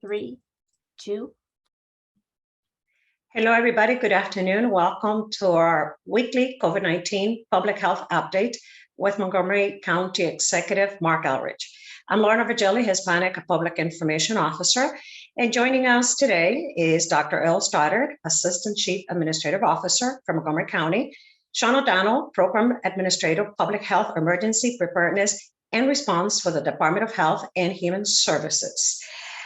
3, 2. Hello, everybody. Good afternoon. Welcome to our weekly COVID-19 public health update with Montgomery County Executive Marc Elrich. I'm Lorna Virgili, Hispanic Public Information Officer, and joining us today is Dr. Earl Stoddard, Assistant Chief Administrative Officer for Montgomery County, Sean O'Donnell, Program Administrator, Public Health Emergency Preparedness and Response for the Department of Health and Human Services,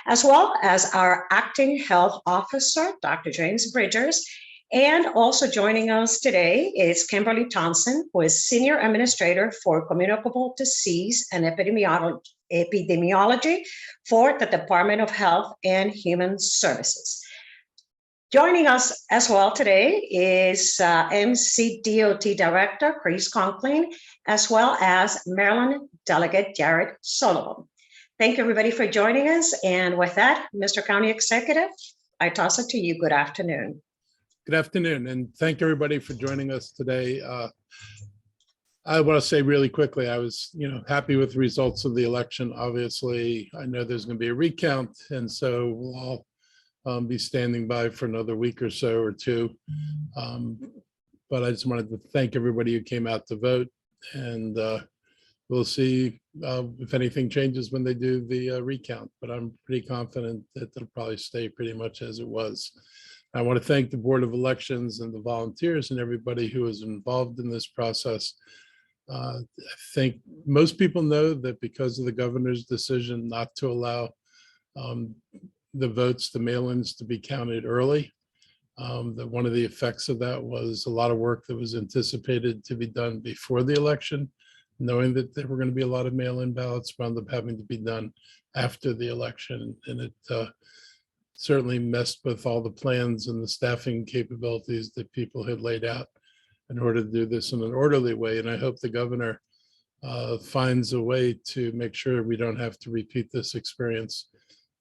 as well as our Acting Health Officer, Dr. James Bridgers. And also joining us today is Kimberly Thompson, who is Senior Administrator for Communicable Disease and Epidemiology for the Department of Health and Human Services. Joining us as well today is MCDOT Director Chris Conklin, as well as Maryland Delegate Jared Sullivan. Thank you, everybody, for joining us. And with that, Mr. County Executive, I toss it to you. Good afternoon. Good afternoon, and thank everybody for joining us today. I want to say really quickly, I was, happy with the results of the election. Obviously, I know there's going to be a recount, and so we'll all be standing by for another week or so or two. But I just wanted to thank everybody who came out to vote, and we'll see if anything changes when they do the recount, but I'm pretty confident that it'll probably stay pretty much as it was. I want to thank the Board of Elections and the volunteers and everybody who was involved in this process. I think most people know that because of the governor's decision not to allow the votes, the mail-ins, to be counted early, that one of the effects of that was a lot of work that was anticipated to be done before the election, knowing that there were going to be a lot of mail-in ballots wound up having to be done after the election. And it certainly messed with all the plans and the staffing capabilities that people had laid out in order to do this in an orderly way. And I hope the governor finds a way to make sure we don't have to repeat this experience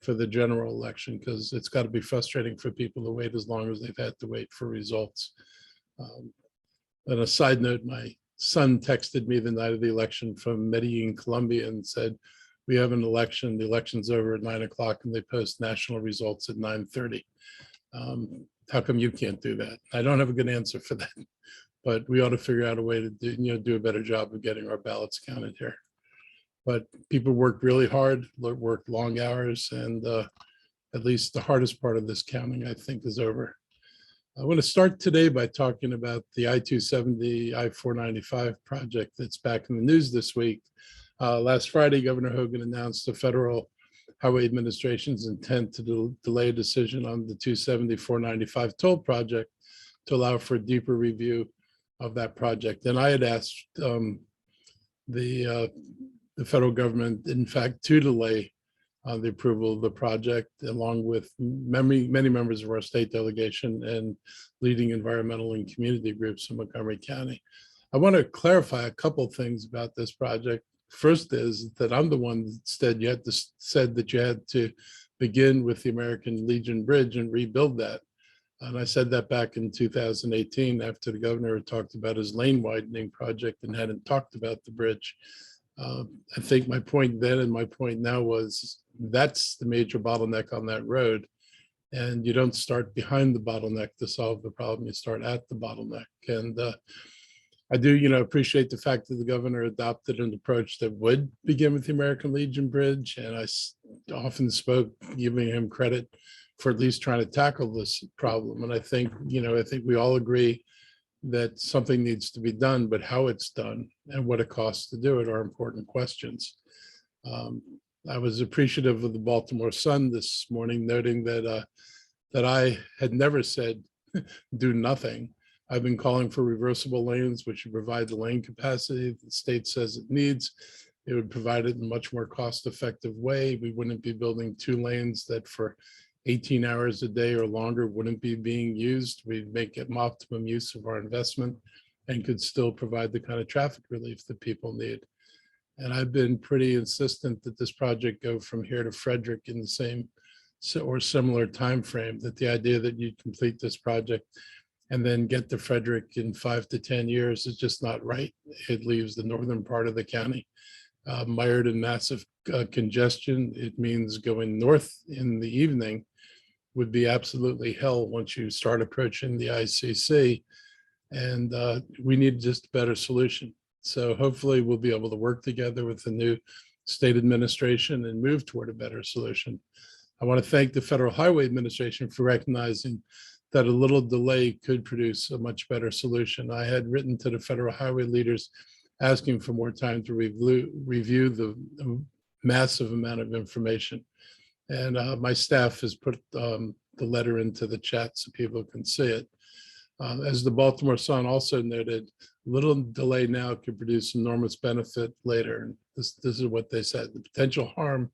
for the general election, because it's got to be frustrating for people to wait as long as they've had to wait for results. And a side note, my son texted me the night of the election from Medellin, Colombia, and said, "We have an election. The election's over at 9 o'clock, and they post national results at 9:30. How come you can't do that?" I don't have a good answer for that, but we ought to figure out a way to do a better job of getting our ballots counted here. But people worked really hard, worked long hours, and at least the hardest part of this counting, I think, is over. I want to start today by talking about the I-270, I-495 project that's back in the news this week. Last Friday, Governor Hogan announced the Federal Highway Administration's intent to delay a decision on the 270-495 toll project to allow for a deeper review of that project. And I had asked the federal government, in fact, to delay the approval of the project, along with many members of our state delegation and leading environmental and community groups in Montgomery County. I want to clarify a couple of things about this project. First is that I'm the one that said that you had to begin with the American Legion Bridge and rebuild that. And I said that back in 2018 after the governor had talked about his lane widening project and hadn't talked about the bridge. I think my point then and my point now was that's the major bottleneck on that road. And you don't start behind the bottleneck to solve the problem, you start at the bottleneck. And I do, appreciate the fact that the governor adopted an approach that would begin with the American Legion Bridge. And I often spoke giving him credit for at least trying to tackle this problem. And I think we all agree that something needs to be done, but how it's done and what it costs to do it are important questions. I was appreciative of the Baltimore Sun this morning, noting that I had never said do nothing. I've been calling for reversible lanes, which would provide the lane capacity the state says it needs. It would provide it in a much more cost-effective way. We wouldn't be building 2 lanes that for 18 hours a day or longer wouldn't be being used. We'd make it optimum use of our investment and could still provide the kind of traffic relief that people need. And I've been pretty insistent that this project go from here to Frederick in the same or similar time frame, that the idea that you'd complete this project and then get to Frederick in 5 to 10 years is just not right. It leaves the northern part of the county mired in massive congestion. It means going north in the evening would be absolutely hell once you start approaching the ICC. And we need just a better solution. So hopefully we'll be able to work together with the new state administration and move toward a better solution. I want to thank the Federal Highway Administration for recognizing that a little delay could produce a much better solution. I had written to the federal highway leaders asking for more time to review the massive amount of information. And my staff has put the letter into the chat so people can see it. As the Baltimore Sun also noted, little delay now could produce enormous benefit later. And this is what they said. The potential harm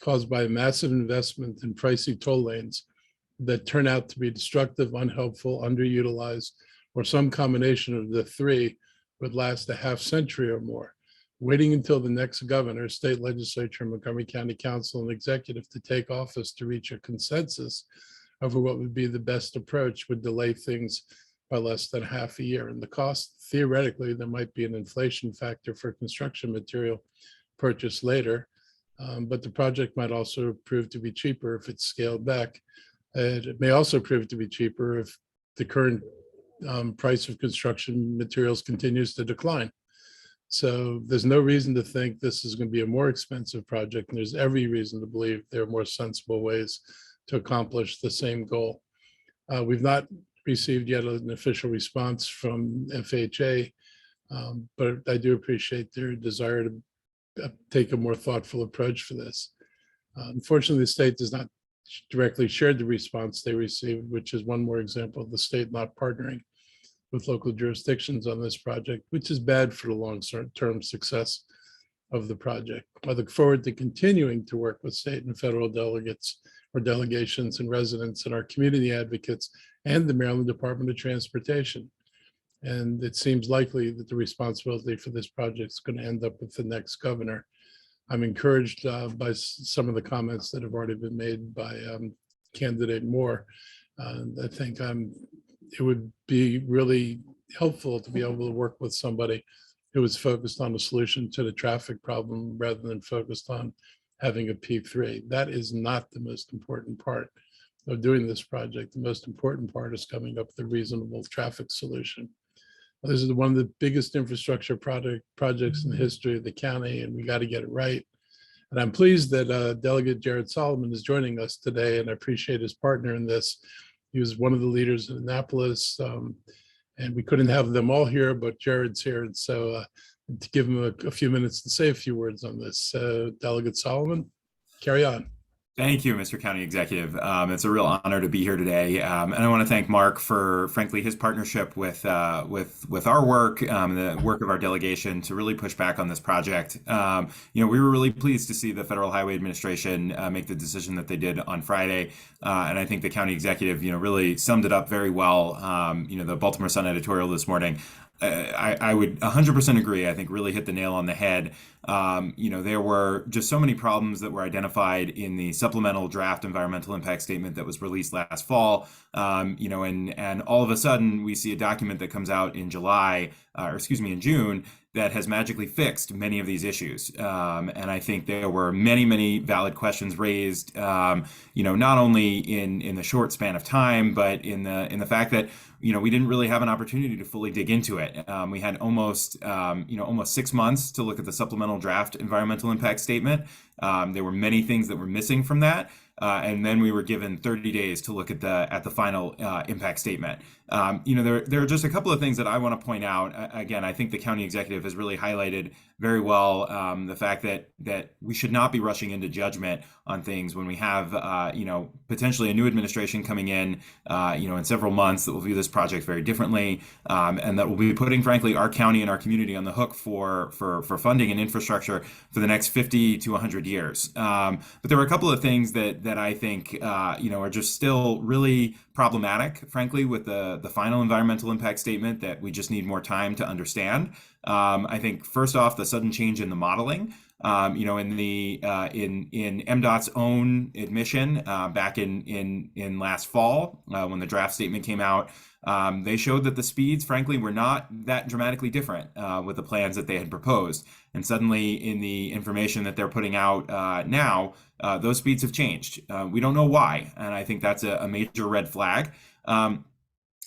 caused by a massive investment in pricey toll lanes that turn out to be destructive, unhelpful, underutilized, or some combination of the three would last a half century or more. Waiting until the next governor, state legislature, Montgomery County Council, and executive to take office to reach a consensus over what would be the best approach would delay things by less than half a year. And the cost, theoretically, there might be an inflation factor for construction material purchased later, but the project might also prove to be cheaper if it's scaled back. It may also prove to be cheaper if the current price of construction materials continues to decline. So there's no reason to think this is going to be a more expensive project, and there's every reason to believe there are more sensible ways to accomplish the same goal. We've not received yet an official response from FHA, but I do appreciate their desire to take a more thoughtful approach for this. Unfortunately, the state does not directly share the response they received, which is one more example of the state not partnering with local jurisdictions on this project, which is bad for the long-term success of the project. I look forward to continuing to work with state and federal delegates or delegations and residents and our community advocates and the Maryland Department of Transportation. And it seems likely that the responsibility for this project is going to end up with the next governor. I'm encouraged by some of the comments that have already been made by candidate Moore. I think it would be really helpful to be able to work with somebody who is focused on a solution to the traffic problem rather than focused on having a P3. That is not the most important part of doing this project. The most important part is coming up with a reasonable traffic solution. This is one of the biggest infrastructure projects in the history of the county, and we got to get it right. And I'm pleased that Delegate Jared Solomon is joining us today, and I appreciate his partner in this. He was one of the leaders in Annapolis, and we couldn't have them all here, but Jared's here. And so to give him a few minutes to say a few words on this. Delegate Solomon, carry on. Thank you, Mr. County Executive. It's a real honor to be here today, and I want to thank Mark for, frankly, his partnership with our work, the work of our delegation to really push back on this project. We were really pleased to see the Federal Highway Administration make the decision that they did on Friday, and I think the County Executive, really summed it up very well. The Baltimore Sun editorial this morning. I would 100% agree. I think really hit the nail on the head. There were just so many problems that were identified in the supplemental draft environmental impact statement that was released last fall. And all of a sudden we see a document that comes out in in June that has magically fixed many of these issues. And I think there were many, many valid questions raised, not only in the short span of time, but in the fact that, we didn't really have an opportunity to fully dig into it. We had almost 6 months to look at the supplemental draft environmental impact statement. There were many things that were missing from that. And then we were given 30 days to look at the final impact statement. There are just a couple of things that I want to point out. Again, I think the county executive has really highlighted very well the fact that we should not be rushing into judgment on things when we have potentially a new administration coming in several months that will view this project very differently, and that will be putting, frankly, our county and our community on the hook for funding and infrastructure for the next 50 to 100 years. But there were a couple of things that I think are just still really problematic, frankly, with the final environmental impact statement that we just need more time to understand. I think first off, the sudden change in the modeling. In MDOT's own admission back in last fall, when the draft statement came out, they showed that the speeds, frankly, were not that dramatically different with the plans that they had proposed. And suddenly, in the information that they're putting out now, those speeds have changed. We don't know why, and I think that's a major red flag.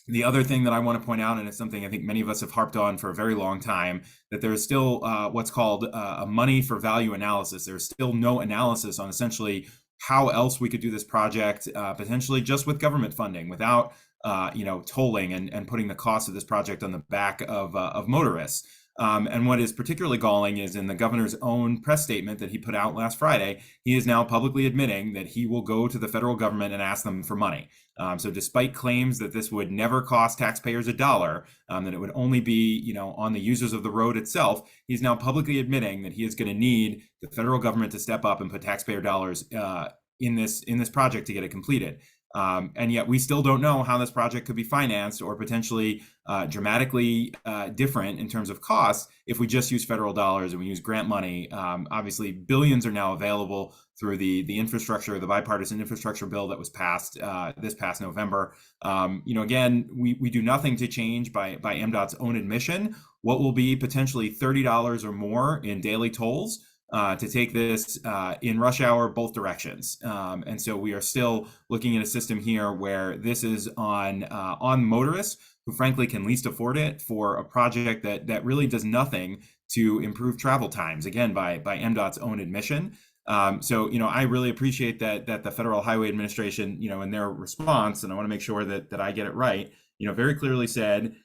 The other thing that I want to point out, and it's something I think many of us have harped on for a very long time, that there is still what's called a money for value analysis. There's still no analysis on essentially how else we could do this project, potentially just with government funding, without tolling and putting the cost of this project on the back of motorists. And what is particularly galling is in the governor's own press statement that he put out last Friday, he is now publicly admitting that he will go to the federal government and ask them for money. So despite claims that this would never cost taxpayers a dollar, that it would only be, on the users of the road itself, he's now publicly admitting that he is going to need the federal government to step up and put taxpayer dollars in this project to get it completed. And yet we still don't know how this project could be financed or potentially dramatically different in terms of costs if we just use federal dollars and we use grant money. Obviously, billions are now available through the infrastructure, the bipartisan infrastructure bill that was passed this past November. Again, we do nothing to change by MDOT's own admission what will be potentially $30 or more in daily tolls to take this in rush hour both directions. And so we are still looking at a system here where this is on motorists who frankly can least afford it for a project that really does nothing to improve travel times, again, by MDOT's own admission. So I really appreciate that the Federal Highway Administration, in their response, and I want to make sure that I get it right, very clearly said,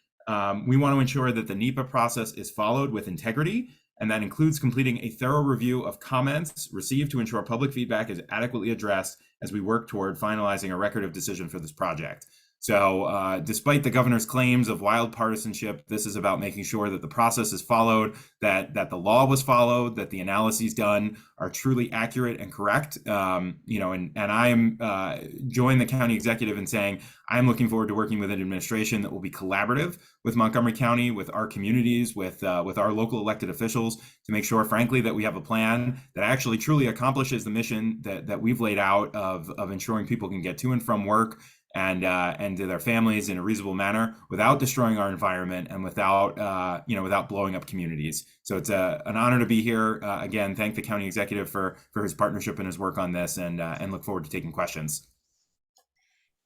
we want to ensure that the NEPA process is followed with integrity, and that includes completing a thorough review of comments received to ensure public feedback is adequately addressed as we work toward finalizing a record of decision for this project. So despite the governor's claims of wild partisanship, this is about making sure that the process is followed, that the law was followed, that the analyses done are truly accurate and correct. And I am join the county executive in saying I'm looking forward to working with an administration that will be collaborative with Montgomery County, with our communities, with our local elected officials, to make sure, frankly, that we have a plan that actually truly accomplishes the mission that we've laid out of ensuring people can get to and from work and to their families in a reasonable manner without destroying our environment and without blowing up communities. So it's an honor to be here. Again, thank the county executive for his partnership and his work on this, and look forward to taking questions.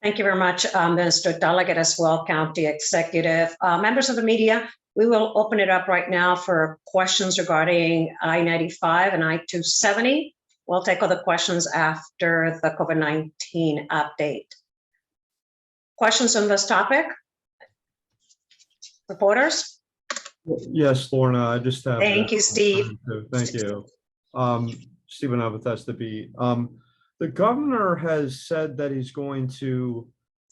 Thank you very much, Mr. Delegate, as well, County Executive. Members of the media, we will open it up right now for questions regarding I-95 and I-270. We'll take other questions after the COVID-19 update. Questions on this topic? Reporters? Yes, Lorna, I just have. Thank you, Steve. Thank you. Stephen Bethesda Beat. The governor has said that he's going to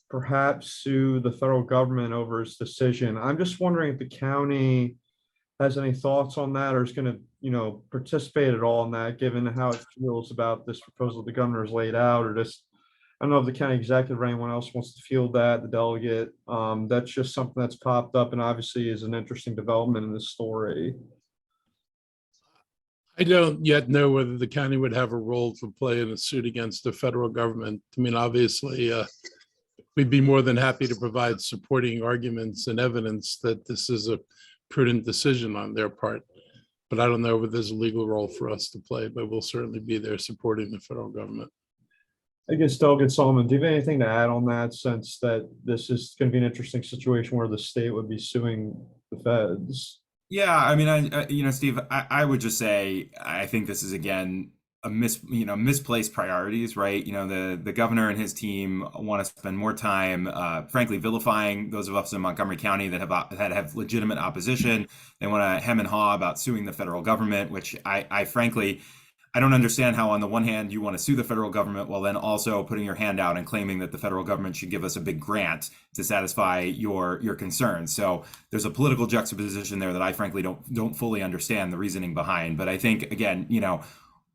perhaps sue the federal government over his decision. I'm just wondering if the county has any thoughts on that, or is going to, participate at all in that, given how it feels about this proposal the governor has laid out, or just, I don't know if the county executive or anyone else wants to field that, the delegate. That's just something that's popped up and obviously is an interesting development in this story. I don't yet know whether the county would have a role to play in a suit against the federal government. I mean, obviously, we'd be more than happy to provide supporting arguments and evidence that this is a prudent decision on their part. But I don't know whether there's a legal role for us to play, but we'll certainly be there supporting the federal government. I guess, Delegate Solomon, do you have anything to add on that, since that this is going to be an interesting situation where the state would be suing the feds? Yeah, I mean, Steve, I would just say I think this is, again, misplaced priorities, right? The governor and his team want to spend more time, frankly, vilifying those of us in Montgomery County that have legitimate opposition. They want to hem and haw about suing the federal government, which I frankly, I don't understand how, on the one hand, you want to sue the federal government while then also putting your hand out and claiming that the federal government should give us a big grant to satisfy your concerns. So there's a political juxtaposition there that I frankly don't fully understand the reasoning behind. But I think, again,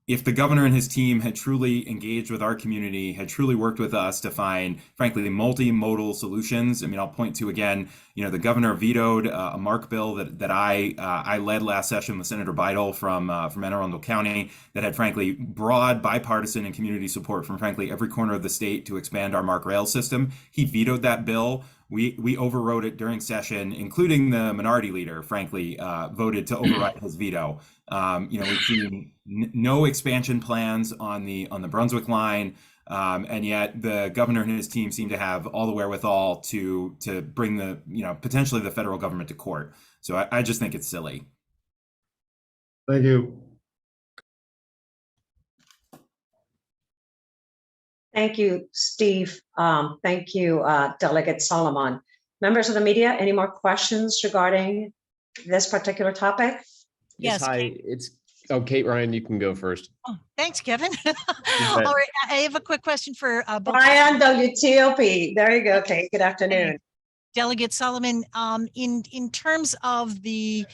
if the governor and his team had truly engaged with our community, had truly worked with us to find, frankly, multimodal solutions. I mean, I'll point to again, the governor vetoed a Mark bill that I led last session with Senator Bidel from Anne Arundel County that had, frankly, broad bipartisan and community support from, frankly, every corner of the state to expand our Mark rail system. He vetoed that bill. We overrode it during session, including the minority leader, frankly, voted to override his veto. We've seen no expansion plans on the Brunswick line, and yet the governor and his team seem to have all the wherewithal to bring the potentially the federal government to court. So I just think it's silly. Thank you. Thank you, Steve. Thank you, Delegate Solomon. Members of the media, any more questions regarding this particular topic? Yes, hi. Kate Ryan, you can go first. Oh, thanks, Kevin. All right, I have a quick question for Brian, WTOP. There you go, Kate. Good afternoon. Delegate Solomon. In terms of the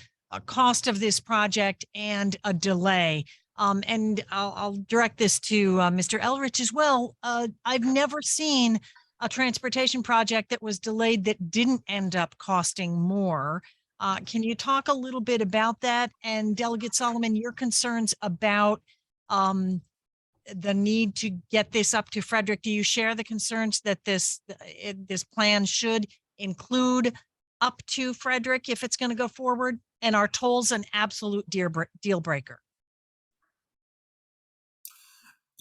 cost of this project and a delay, and I'll direct this to Mr. Elrich as well. I've never seen a transportation project that was delayed that didn't end up costing more. Can you talk a little bit about that? And Delegate Solomon, your concerns about the need to get this up to Frederick. Do you share the concerns that this plan should include up to Frederick if it's going to go forward? And are tolls an absolute deal breaker?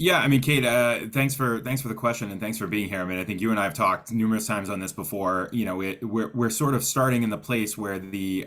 Yeah, I mean, Kate, thanks for the question and thanks for being here. I mean, I think you and I have talked numerous times on this before. We're sort of starting in the place where the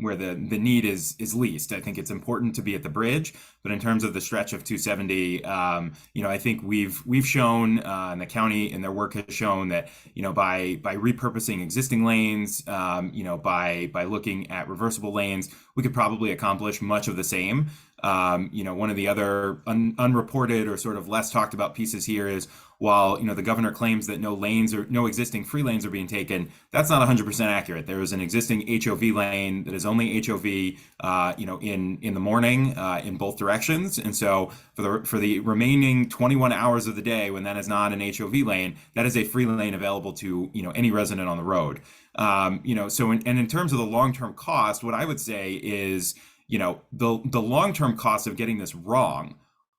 need is least. I think it's important to be at the bridge, but in terms of the stretch of 270, I think we've shown, and the county and their work has shown that by repurposing existing lanes, by looking at reversible lanes, we could probably accomplish much of the same. One of the other unreported or sort of less talked about pieces here is while, the governor claims that no existing free lanes are being taken, that's not 100% accurate. There is an existing HOV lane that is only HOV, in the morning, in both directions. And so for the remaining 21 hours of the day, when that is not an HOV lane, that is a free lane available to, any resident on the road. In terms of the long-term cost, what I would say is, the long-term costs of getting this wrong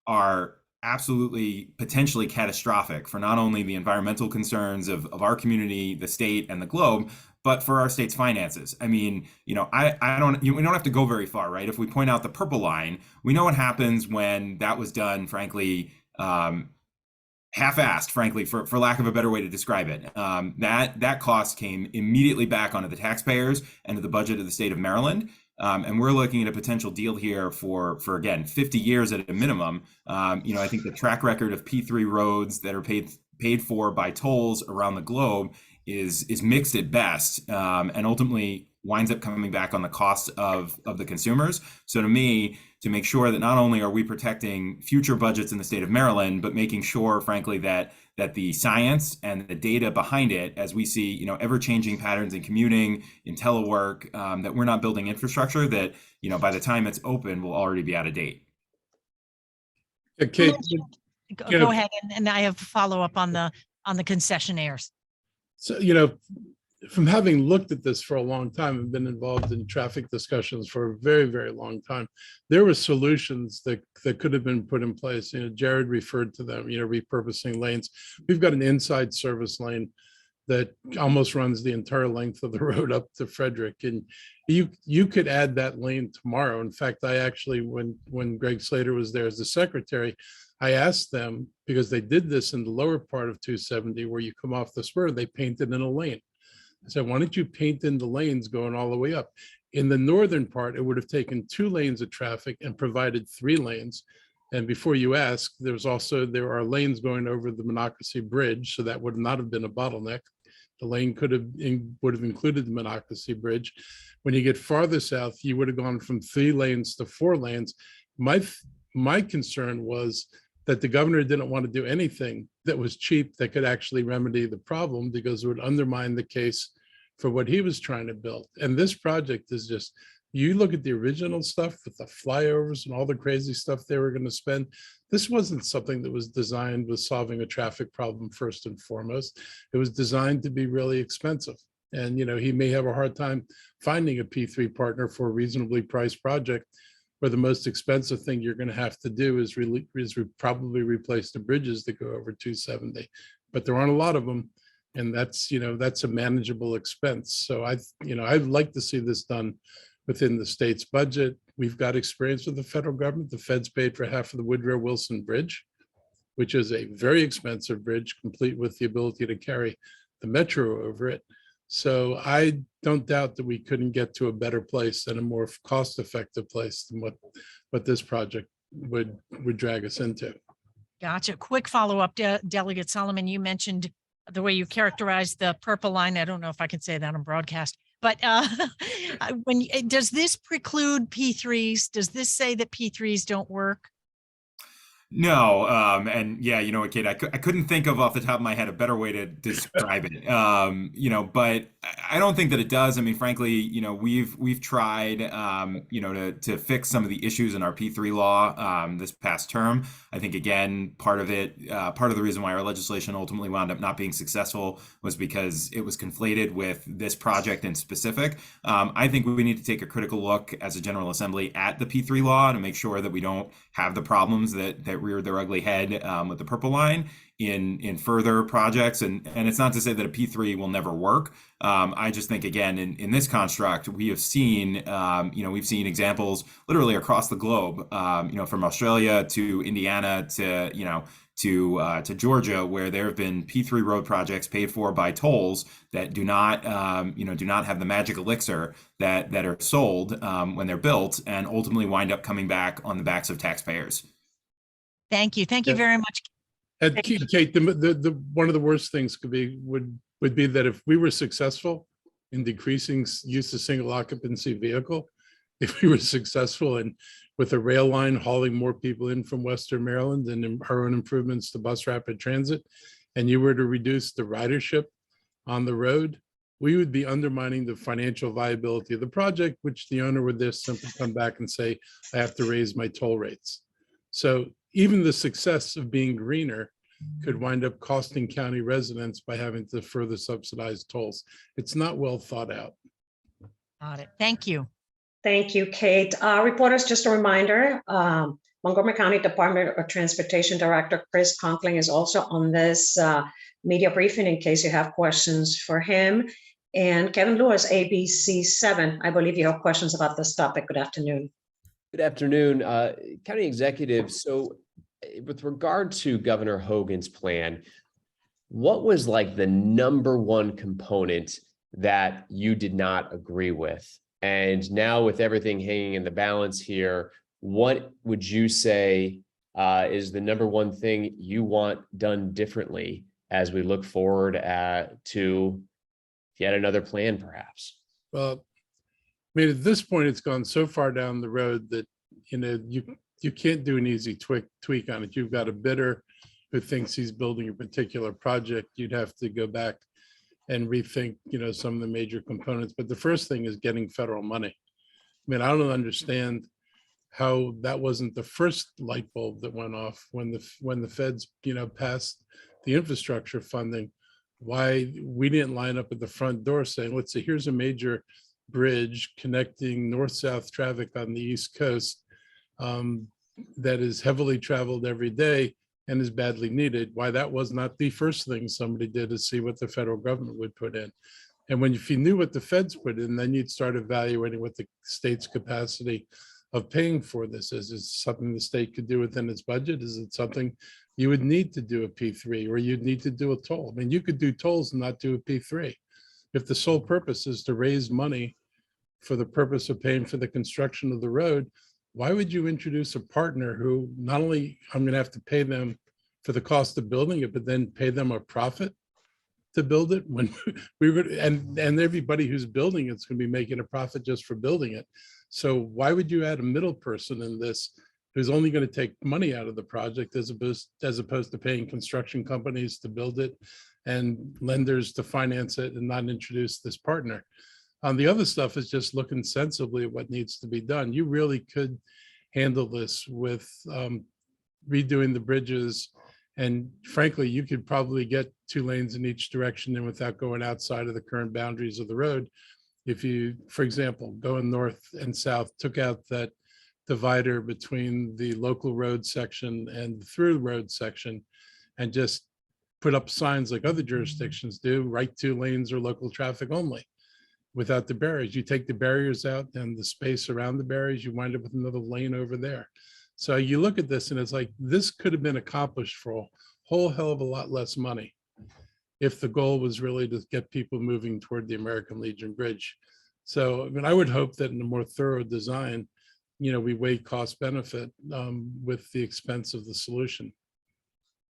are absolutely potentially catastrophic for not only the environmental concerns of our community, the state, and the globe, but for our state's finances. I mean, we don't have to go very far, right? If we point out the purple line, we know what happens when that was done, frankly, half-assed, frankly, for lack of a better way to describe it. That cost came immediately back onto the taxpayers and to the budget of the state of Maryland. And we're looking at a potential deal here for again, 50 years at a minimum. I think the track record of P3 roads that are paid for by tolls around the globe is mixed at best, and ultimately winds up coming back on the cost of the consumers. So to me, to make sure that not only are we protecting future budgets in the state of Maryland, but making sure, frankly, that the science and the data behind it, as we see, ever-changing patterns in commuting, in telework, that we're not building infrastructure that, by the time it's open, will already be out of date. Kate, go ahead, and I have a follow-up on the concessionaires. So, from having looked at this for a long time and been involved in traffic discussions for a very, very long time, there were solutions that could have been put in place. Jared referred to them, repurposing lanes. We've got an inside service lane that almost runs the entire length of the road up to Frederick. And you could add that lane tomorrow. In fact, I actually, when Greg Slater was there as the secretary, I asked them, because they did this in the lower part of 270 where you come off the spur, they painted in a lane. I said, why don't you paint in the lanes going all the way up? In the northern part, it would have taken 2 lanes of traffic and provided 3 lanes. And before you ask, there are lanes going over the Monocacy Bridge, so that would not have been a bottleneck. The lane would have included the Monocacy Bridge. When you get farther south, you would have gone from 3 lanes to 4 lanes. My concern was that the governor didn't want to do anything that was cheap that could actually remedy the problem, because it would undermine the case for what he was trying to build. And this project is just You look at the original stuff with the flyovers and all the crazy stuff they were going to spend. This wasn't something that was designed with solving a traffic problem first and foremost. It was designed to be really expensive. And, he may have a hard time finding a P3 partner for a reasonably priced project, where the most expensive thing you're going to have to do is probably replace the bridges that go over 270. But there aren't a lot of them. And that's a manageable expense. So I'd like to see this done within the state's budget. We've got experience with the federal government. The feds paid for half of the Woodrow Wilson Bridge, which is a very expensive bridge, complete with the ability to carry the metro over it. So I don't doubt that we couldn't get to a better place and a more cost-effective place than what this project would drag us into. Gotcha. Quick follow-up, Delegate Solomon, you mentioned the way you characterized the purple line. I don't know if I can say that on broadcast, but does this preclude P3s? Does this say that P3s don't work? No, and yeah, you know what, Kate, I couldn't think of off the top of my head a better way to describe it. But I don't think that it does. I mean, frankly, we've tried, to fix some of the issues in our P3 law this past term. I think, again, part of the reason why our legislation ultimately wound up not being successful was because it was conflated with this project in specific. I think we need to take a critical look as a General Assembly at the P3 law to make sure that we don't have the problems that reared their ugly head with the purple line in further projects. And it's not to say that a P3 will never work. I just think, again, in this construct, we have seen, we've seen examples literally across the globe, from Australia to Indiana to Georgia, where there have been P3 road projects paid for by tolls that do not have the magic elixir that are sold when they're built, and ultimately wind up coming back on the backs of taxpayers. Thank you. Thank you very much. And Kate, the one of the worst things would be that if we were successful in decreasing use of single occupancy vehicle, if we were successful in with a rail line hauling more people in from Western Maryland and our own improvements to bus rapid transit, and you were to reduce the ridership on the road, we would be undermining the financial viability of the project, which the owner would just simply come back and say, I have to raise my toll rates. So even the success of being greener could wind up costing county residents by having to further subsidize tolls. It's not well thought out. Got it. Thank you. Thank you, Kate. Reporters, just a reminder, Montgomery County Department of Transportation Director Chris Conkling is also on this media briefing in case you have questions for him. And Kevin Lewis, ABC7, I believe you have questions about this topic. Good afternoon. Good afternoon, County Executive. So with regard to Governor Hogan's plan, what was like the number one component that you did not agree with? And now with everything hanging in the balance here, what would you say is the number one thing you want done differently as we look forward to yet another plan, perhaps? Well, I mean, at this point, it's gone so far down the road that, you can't do an easy tweak on it. You've got a bidder who thinks he's building a particular project. You'd have to go back and rethink, some of the major components. But the first thing is getting federal money. I mean, I don't understand how that wasn't the first light bulb that went off when the feds, passed the infrastructure funding. Why we didn't line up at the front door saying, let's see, here's a major bridge connecting north-south traffic on the East Coast that is heavily traveled every day and is badly needed. Why that was not the first thing somebody did is see what the federal government would put in. And if you knew what the feds put in, then you'd start evaluating what the state's capacity of paying for this is. Is it something the state could do within its budget? Is it something you would need to do a P3, or you'd need to do a toll? I mean, you could do tolls and not do a P3. If the sole purpose is to raise money for the purpose of paying for the construction of the road, why would you introduce a partner who not only I'm going to have to pay them for the cost of building it, but then pay them a profit to build it when we would, and everybody who's building it's going to be making a profit just for building it. So why would you add a middle person in this who's only going to take money out of the project as opposed to paying construction companies to build it and lenders to finance it and not introduce this partner? The other stuff is just looking sensibly at what needs to be done. You really could handle this with redoing the bridges. And frankly, you could probably get 2 lanes in each direction and without going outside of the current boundaries of the road. If you, for example, going north and south, took out that divider between the local road section and the through road section and just put up signs like other jurisdictions do, right 2 lanes or local traffic only without the barriers. You take the barriers out and the space around the barriers, you wind up with another lane over there. So you look at this and it's like, this could have been accomplished for a whole hell of a lot less money if the goal was really to get people moving toward the American Legion Bridge. So, I mean, I would hope that in a more thorough design, we weigh cost benefit with the expense of the solution.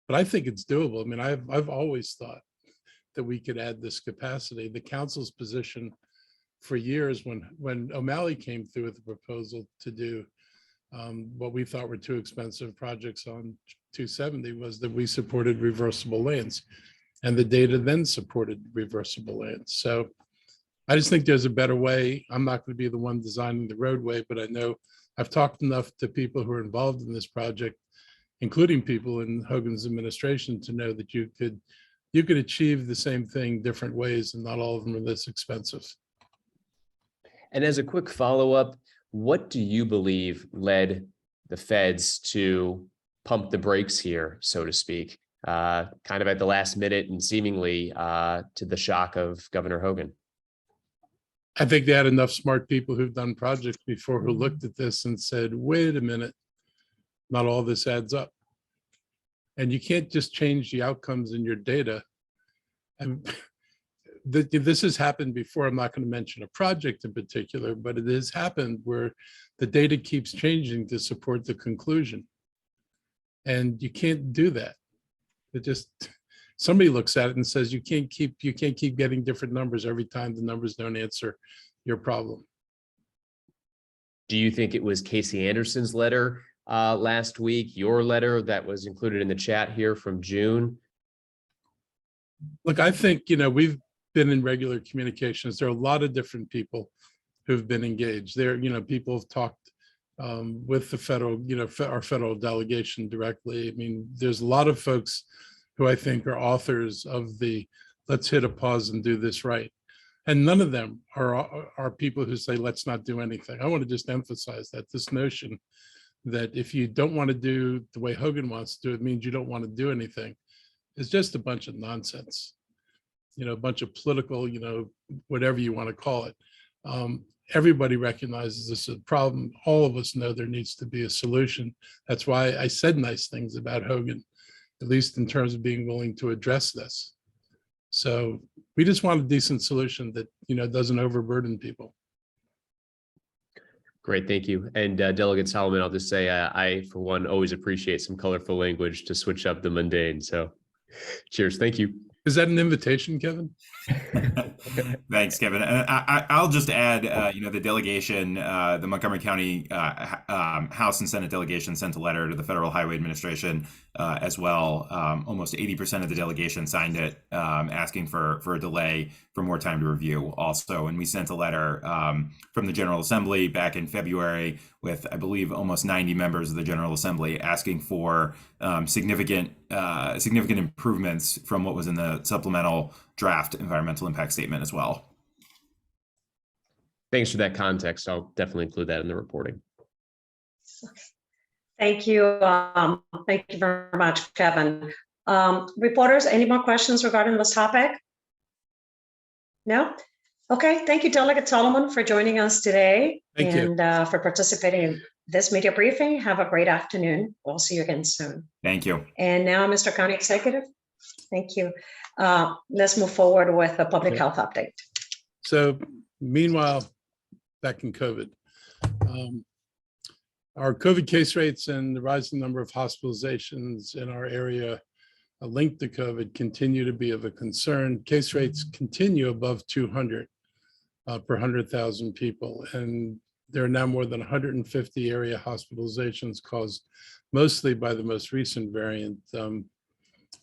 But I think it's doable. I mean, I've always thought that we could add this capacity. The council's position for years when O'Malley came through with the proposal to do what we thought were too expensive projects on 270 was that we supported reversible lanes, and the data then supported reversible lanes. So I just think there's a better way. I'm not going to be the one designing the roadway, but I know I've talked enough to people who are involved in this project, including people in Hogan's administration, to know that you could achieve the same thing different ways, and not all of them are this expensive. And as a quick follow-up, what do you believe led the feds to pump the brakes here, so to speak, kind of at the last minute and seemingly to the shock of Governor Hogan? I think they had enough smart people who've done projects before who looked at this and said, wait a minute, not all this adds up. And you can't just change the outcomes in your data. And this has happened before. I'm not going to mention a project in particular, but it has happened where the data keeps changing to support the conclusion. And you can't do that. It just, somebody looks at it and says, you can't keep getting different numbers every time the numbers don't answer your problem. Do you think it was Casey Anderson's letter last week, your letter that was included in the chat here from June? Look, I think, we've been in regular communications. There are a lot of different people who've been engaged there. People have talked with the federal, our federal delegation directly. I mean, there's a lot of folks who I think are authors of the let's hit a pause and do this right. And none of them are people who say, let's not do anything. I want to just emphasize that this notion that if you don't want to do the way Hogan wants to do it, means you don't want to do anything, is just a bunch of nonsense. A bunch of political, whatever you want to call it. Everybody recognizes this is a problem. All of us know there needs to be a solution. That's why I said nice things about Hogan, at least in terms of being willing to address this. So we just want a decent solution that, doesn't overburden people. Great, thank you. And Delegate Solomon, I'll just say, I, for one, always appreciate some colorful language to switch up the mundane. So cheers, thank you. Is that an invitation, Kevin? Thanks, Kevin. And I'll just add, the delegation, the Montgomery County House and Senate delegation sent a letter to the Federal Highway Administration as well. Almost 80% of the delegation signed it, asking for a delay for more time to review also. And we sent a letter from the General Assembly back in February with, I believe, almost 90 members of the General Assembly asking for significant improvements from what was in the supplemental draft environmental impact statement as well. Thanks for that context. I'll definitely include that in the reporting. Thank you. Thank you very much, Kevin. Reporters, any more questions regarding this topic? No? Okay. Thank you, Delegate Solomon, for joining us today. Thank you. And for participating in this media briefing. Have a great afternoon. We'll see you again soon. Thank you. And now, Mr. County Executive, thank you. Let's move forward with a public health update. So meanwhile, back in COVID, our COVID case rates and the rising number of hospitalizations in our area linked to COVID continue to be of a concern. Case rates continue above 200 per 100,000 people. And there are now more than 150 area hospitalizations caused mostly by the most recent variant, the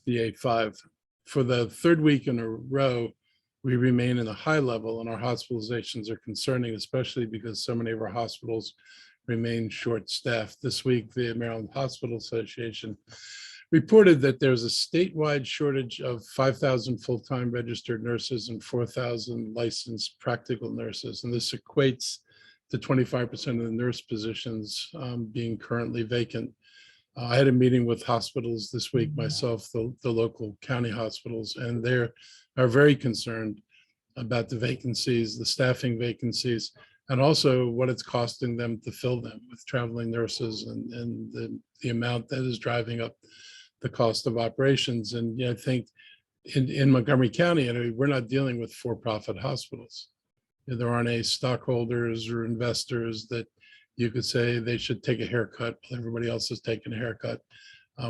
A5. For the third week in a row, we remain in a high level, and our hospitalizations are concerning, especially because so many of our hospitals remain short-staffed. This week, the Maryland Hospital Association reported that there's a statewide shortage of 5,000 full-time registered nurses and 4,000 licensed practical nurses. And this equates to 25% of the nurse positions being currently vacant. I had a meeting with hospitals this week myself, the local county hospitals, and they are very concerned about the vacancies, the staffing vacancies, and also what it's costing them to fill them with traveling nurses and the amount that is driving up the cost of operations. And I think in Montgomery County, we're not dealing with for-profit hospitals. There aren't any stockholders or investors that you could say they should take a haircut while everybody else is taking a haircut.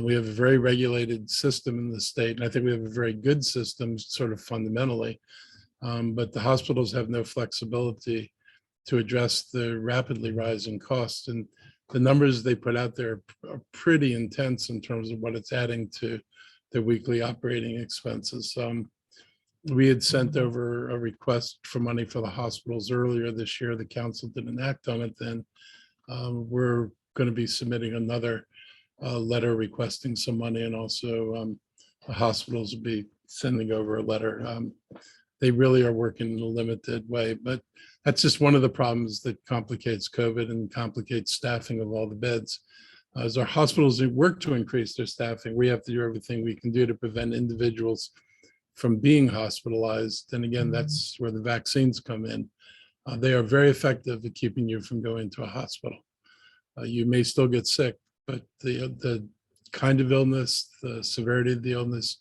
We have a very regulated system in the state, and I think we have a very good system sort of fundamentally, but the hospitals have no flexibility to address the rapidly rising costs. And the numbers they put out there are pretty intense in terms of what it's adding to their weekly operating expenses. We had sent over a request for money for the hospitals earlier this year. The council didn't act on it then. We're going to be submitting another letter requesting some money, and also the hospitals will be sending over a letter. They really are working in a limited way, but that's just one of the problems that complicates COVID and complicates staffing of all the beds. As our hospitals work to increase their staffing, we have to do everything we can do to prevent individuals from being hospitalized. And again, that's where the vaccines come in. They are very effective at keeping you from going to a hospital. You may still get sick, but the kind of illness, the severity of the illness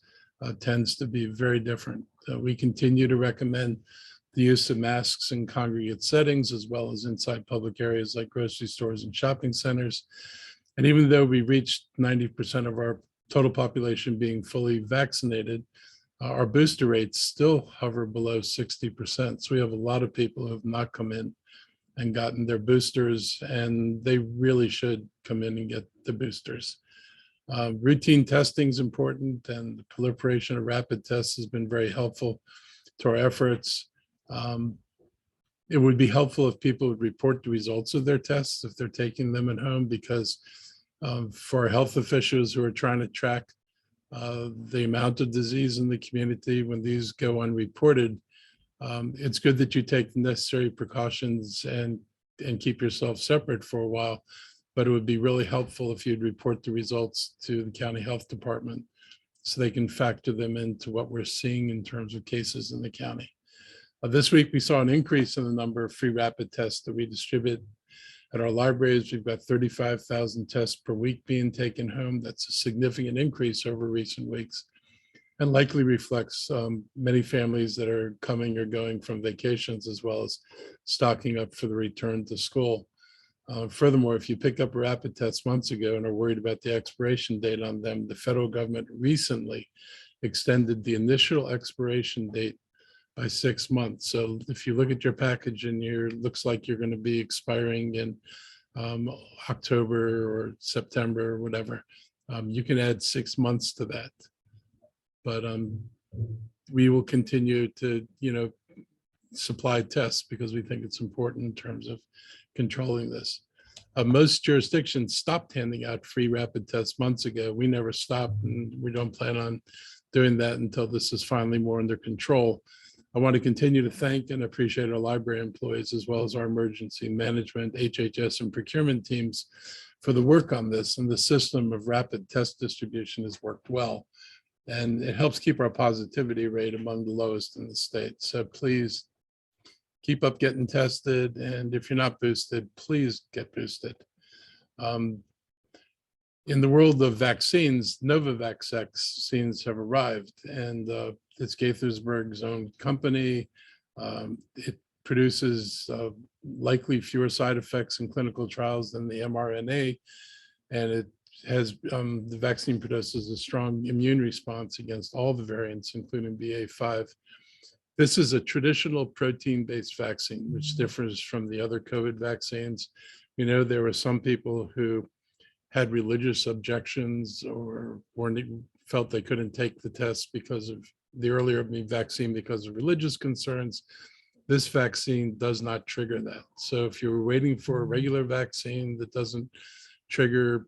tends to be very different. We continue to recommend the use of masks in congregate settings, as well as inside public areas like grocery stores and shopping centers. And even though we reached 90% of our total population being fully vaccinated, our booster rates still hover below 60%. So we have a lot of people who have not come in and gotten their boosters, and they really should come in and get the boosters. Routine testing is important, and the proliferation of rapid tests has been very helpful to our efforts. It would be helpful if people would report the results of their tests if they're taking them at home, because for health officials who are trying to track the amount of disease in the community, when these go unreported, it's good that you take the necessary precautions and keep yourself separate for a while. But it would be really helpful if you'd report the results to the county health department so they can factor them into what we're seeing in terms of cases in the county. This week, we saw an increase in the number of free rapid tests that we distribute at our libraries. We've got 35,000 tests per week being taken home. That's a significant increase over recent weeks, and likely reflects many families that are coming or going from vacations, as well as stocking up for the return to school. Furthermore, if you picked up a rapid test months ago and are worried about the expiration date on them, the federal government recently extended the initial expiration date by 6 months. So if you look at your package and looks like you're going to be expiring in October or September or whatever, you can add 6 months to that. But we will continue to, supply tests because we think it's important in terms of controlling this. Most jurisdictions stopped handing out free rapid tests months ago. We never stopped, and we don't plan on doing that until this is finally more under control. I want to continue to thank and appreciate our library employees, as well as our emergency management, HHS, and procurement teams for the work on this. And the system of rapid test distribution has worked well, and it helps keep our positivity rate among the lowest in the state. So please keep up getting tested. And if you're not boosted, please get boosted. In the world of vaccines, Novavax vaccines have arrived, and it's Gaithersburg's own company. It produces likely fewer side effects in clinical trials than the mRNA, and it has the vaccine produces a strong immune response against all the variants, including BA.5. This is a traditional protein-based vaccine, which differs from the other COVID vaccines. There were some people who had religious objections or weren't felt they couldn't take the test because of the earlier vaccine because of religious concerns. This vaccine does not trigger that. So if you're waiting for a regular vaccine that doesn't trigger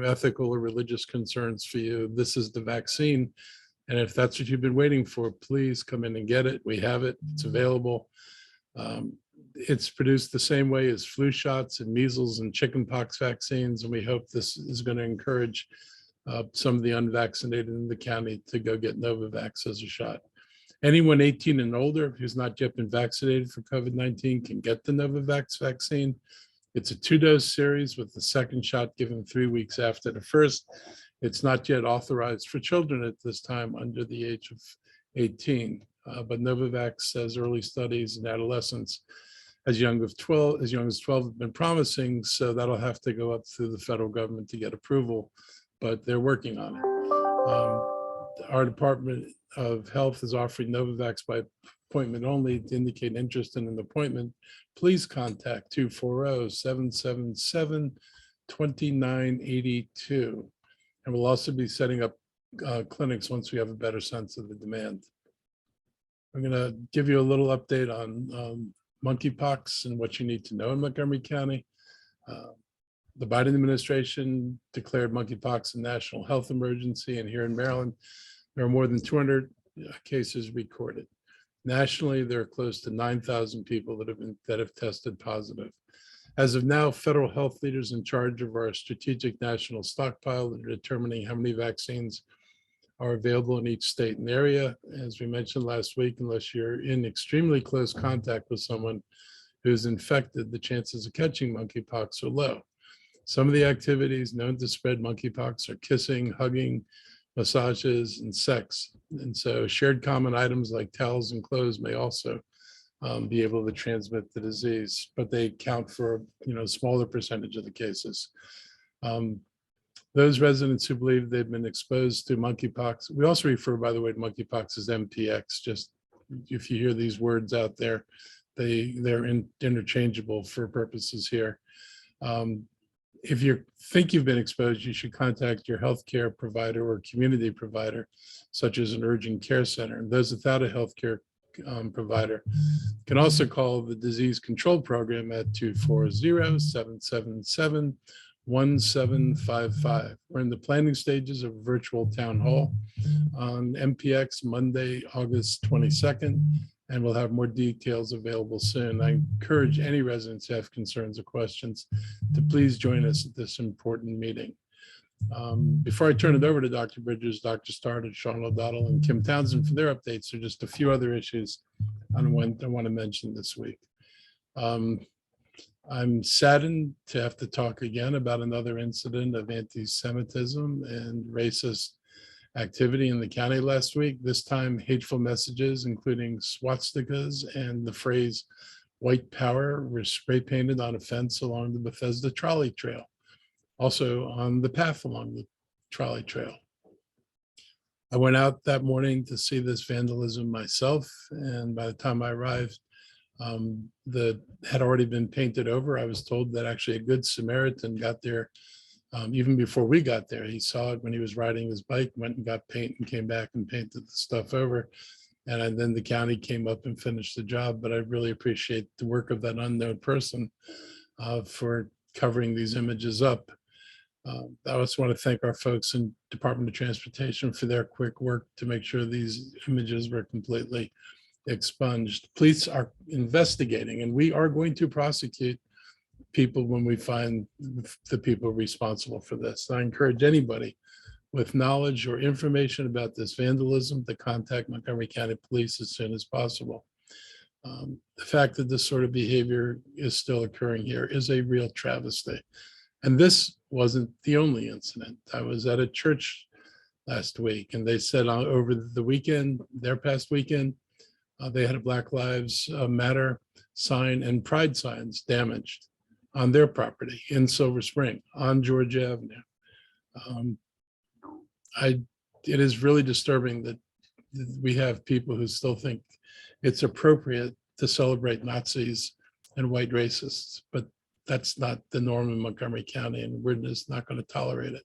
ethical or religious concerns for you, this is the vaccine. And if that's what you've been waiting for, please come in and get it. We have it, it's available. It's produced the same way as flu shots and measles and chickenpox vaccines. And we hope this is going to encourage some of the unvaccinated in the county to go get Novavax as a shot. Anyone 18 and older who's not yet been vaccinated for COVID-19 can get the Novavax vaccine. It's a 2-dose series with the second shot given 3 weeks after the first. It's not yet authorized for children at this time under the age of 18, but Novavax says early studies in adolescents as young as 12 have been promising, so that'll have to go up through the federal government to get approval, but they're working on it. Our Department of Health is offering Novavax by appointment only. To indicate interest in an appointment, please contact 240-777-2982. And we'll also be setting up clinics once we have a better sense of the demand. I'm going to give you a little update on monkeypox and what you need to know in Montgomery County. The Biden administration declared monkeypox a national health emergency, and here in Maryland, there are more than 200 cases recorded. Nationally, there are close to 9,000 people that have tested positive. As of now, federal health leaders in charge of our strategic national stockpile are determining how many vaccines are available in each state and area. As we mentioned last week, unless you're in extremely close contact with someone who's infected, the chances of catching monkeypox are low. Some of the activities known to spread monkeypox are kissing, hugging, massages, and sex. And so shared common items like towels and clothes may also be able to transmit the disease, but they count for a smaller percentage of the cases. Those residents who believe they've been exposed to monkeypox, we also refer, by the way, to monkeypox as MPX. Just if you hear these words out there, they're interchangeable for purposes here. If you think you've been exposed, you should contact your healthcare provider or community provider, such as an urgent care center. And those without a healthcare provider can also call the disease control program at 240-777-1755. We're in the planning stages of a virtual town hall on MPX Monday, August 22nd, and we'll have more details available soon. I encourage any residents who have concerns or questions to please join us at this important meeting. Before I turn it over to Dr. Bridges, Dr. Stoddard, Sean O'Donnell, and Kim Townsend for their updates, there are just a few other issues I want to mention this week. I'm saddened to have to talk again about another incident of anti-Semitism and racist activity in the county last week. This time, hateful messages, including swastikas and the phrase "white power," were spray painted on a fence along the Bethesda trolley trail, also on the path along the trolley trail. I went out that morning to see this vandalism myself, and by the time I arrived, the had already been painted over. I was told that actually a good Samaritan got there even before we got there. He saw it when he was riding his bike, went and got paint and came back and painted the stuff over. And then the county came up and finished the job. But I really appreciate the work of that unknown person for covering these images up. I also want to thank our folks in Department of Transportation for their quick work to make sure these images were completely expunged. Police are investigating, and we are going to prosecute people when we find the people responsible for this. I encourage anybody with knowledge or information about this vandalism to contact Montgomery County Police as soon as possible. The fact that this sort of behavior is still occurring here is a real travesty. And this wasn't the only incident. I was at a church last week, and they said over the weekend, their past weekend, they had a Black Lives Matter sign and pride signs damaged on their property in Silver Spring on Georgia Avenue. It is really disturbing that we have people who still think it's appropriate to celebrate Nazis and white racists, but that's not the norm in Montgomery County, and we're just not going to tolerate it.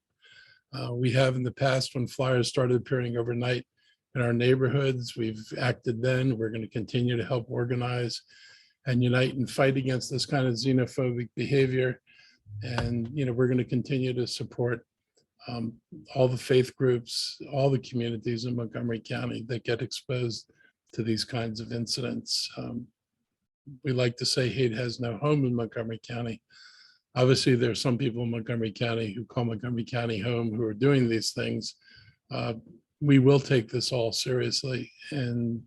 We have in the past, when flyers started appearing overnight in our neighborhoods, we've acted then. We're going to continue to help organize and unite and fight against this kind of xenophobic behavior. And, we're going to continue to support all the faith groups, all the communities in Montgomery County that get exposed to these kinds of incidents. We like to say hate has no home in Montgomery County. Obviously, there are some people in Montgomery County who call Montgomery County home who are doing these things. We will take this all seriously, and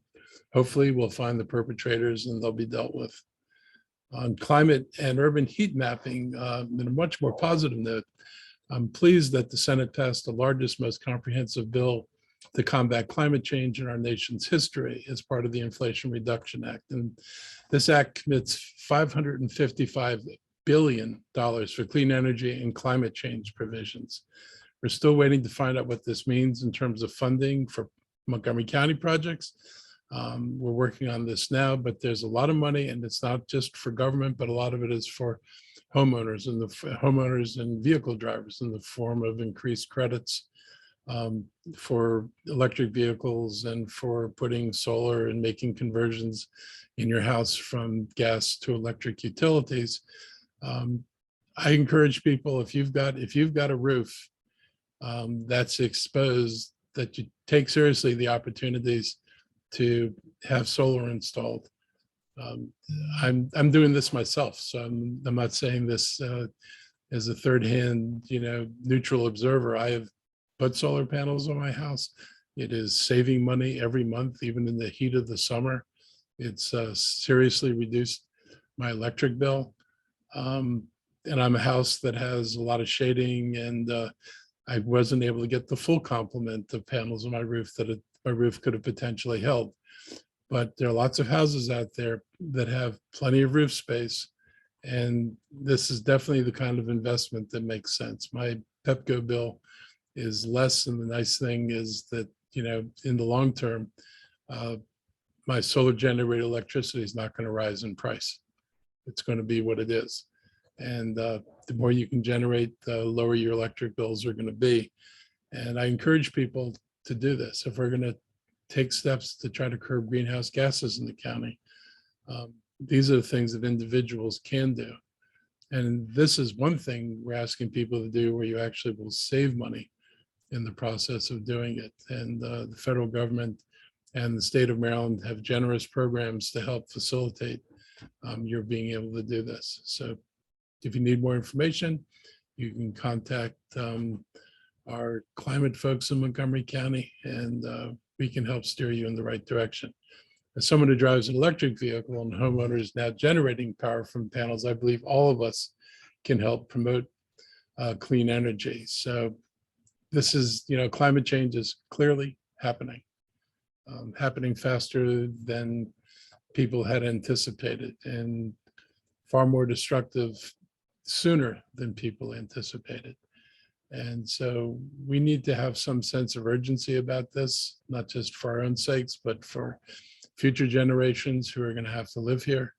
hopefully we'll find the perpetrators and they'll be dealt with. On climate and urban heat mapping, in a much more positive note, I'm pleased that the Senate passed the largest, most comprehensive bill to combat climate change in our nation's history as part of the Inflation Reduction Act. And this act commits $555 billion for clean energy and climate change provisions. We're still waiting to find out what this means in terms of funding for Montgomery County projects. We're working on this now, but there's a lot of money, and it's not just for government, but a lot of it is for homeowners and vehicle drivers in the form of increased credits for electric vehicles and for putting solar and making conversions in your house from gas to electric utilities. I encourage people, if you've got a roof that's exposed, that you take seriously the opportunities to have solar installed. I'm doing this myself, so I'm not saying this as a third-hand, neutral observer. I have put solar panels on my house. It is saving money every month, even in the heat of the summer. It's seriously reduced my electric bill. And I'm a house that has a lot of shading, and I wasn't able to get the full complement of panels on my roof that my roof could have potentially held. But there are lots of houses out there that have plenty of roof space, and this is definitely the kind of investment that makes sense. My Pepco bill is less, and the nice thing is that, in the long term, my solar generated electricity is not going to rise in price. It's going to be what it is. And the more you can generate, the lower your electric bills are going to be. And I encourage people to do this. If we're going to take steps to try to curb greenhouse gases in the county, these are the things that individuals can do. And this is one thing we're asking people to do where you actually will save money in the process of doing it. And the federal government and the state of Maryland have generous programs to help facilitate your being able to do this. So if you need more information, you can contact our climate folks in Montgomery County, and we can help steer you in the right direction. As someone who drives an electric vehicle and homeowners now generating power from panels, I believe all of us can help promote clean energy. So this is, climate change is clearly happening faster than people had anticipated, and far more destructive sooner than people anticipated. And so we need to have some sense of urgency about this, not just for our own sakes, but for future generations who are going to have to live here.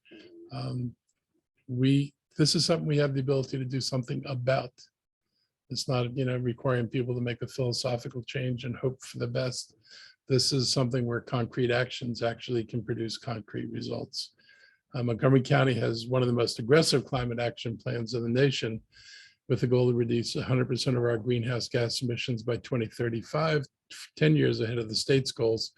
This is something we have the ability to do something about. It's not, requiring people to make a philosophical change and hope for the best. This is something where concrete actions actually can produce concrete results. Montgomery County has one of the most aggressive climate action plans in the nation, with the goal to reduce 100% of our greenhouse gas emissions by 2035, 10 years ahead of the state's goals.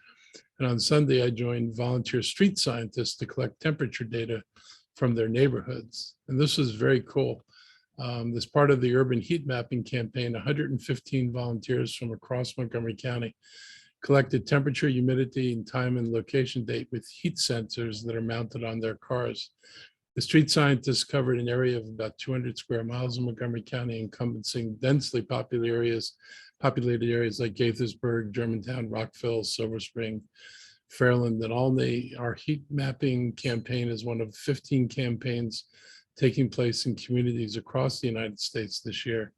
And on Sunday, I joined volunteer street scientists to collect temperature data from their neighborhoods. And this was very cool. As part of the urban heat mapping campaign, 115 volunteers from across Montgomery County collected temperature, humidity, and time and location date with heat sensors that are mounted on their cars. The street scientists covered an area of about 200 square miles in Montgomery County, encompassing densely populated areas like Gaithersburg, Germantown, Rockville, Silver Spring, Fairland, and Olney. Our heat mapping campaign is one of 15 campaigns taking place in communities across the United States this year.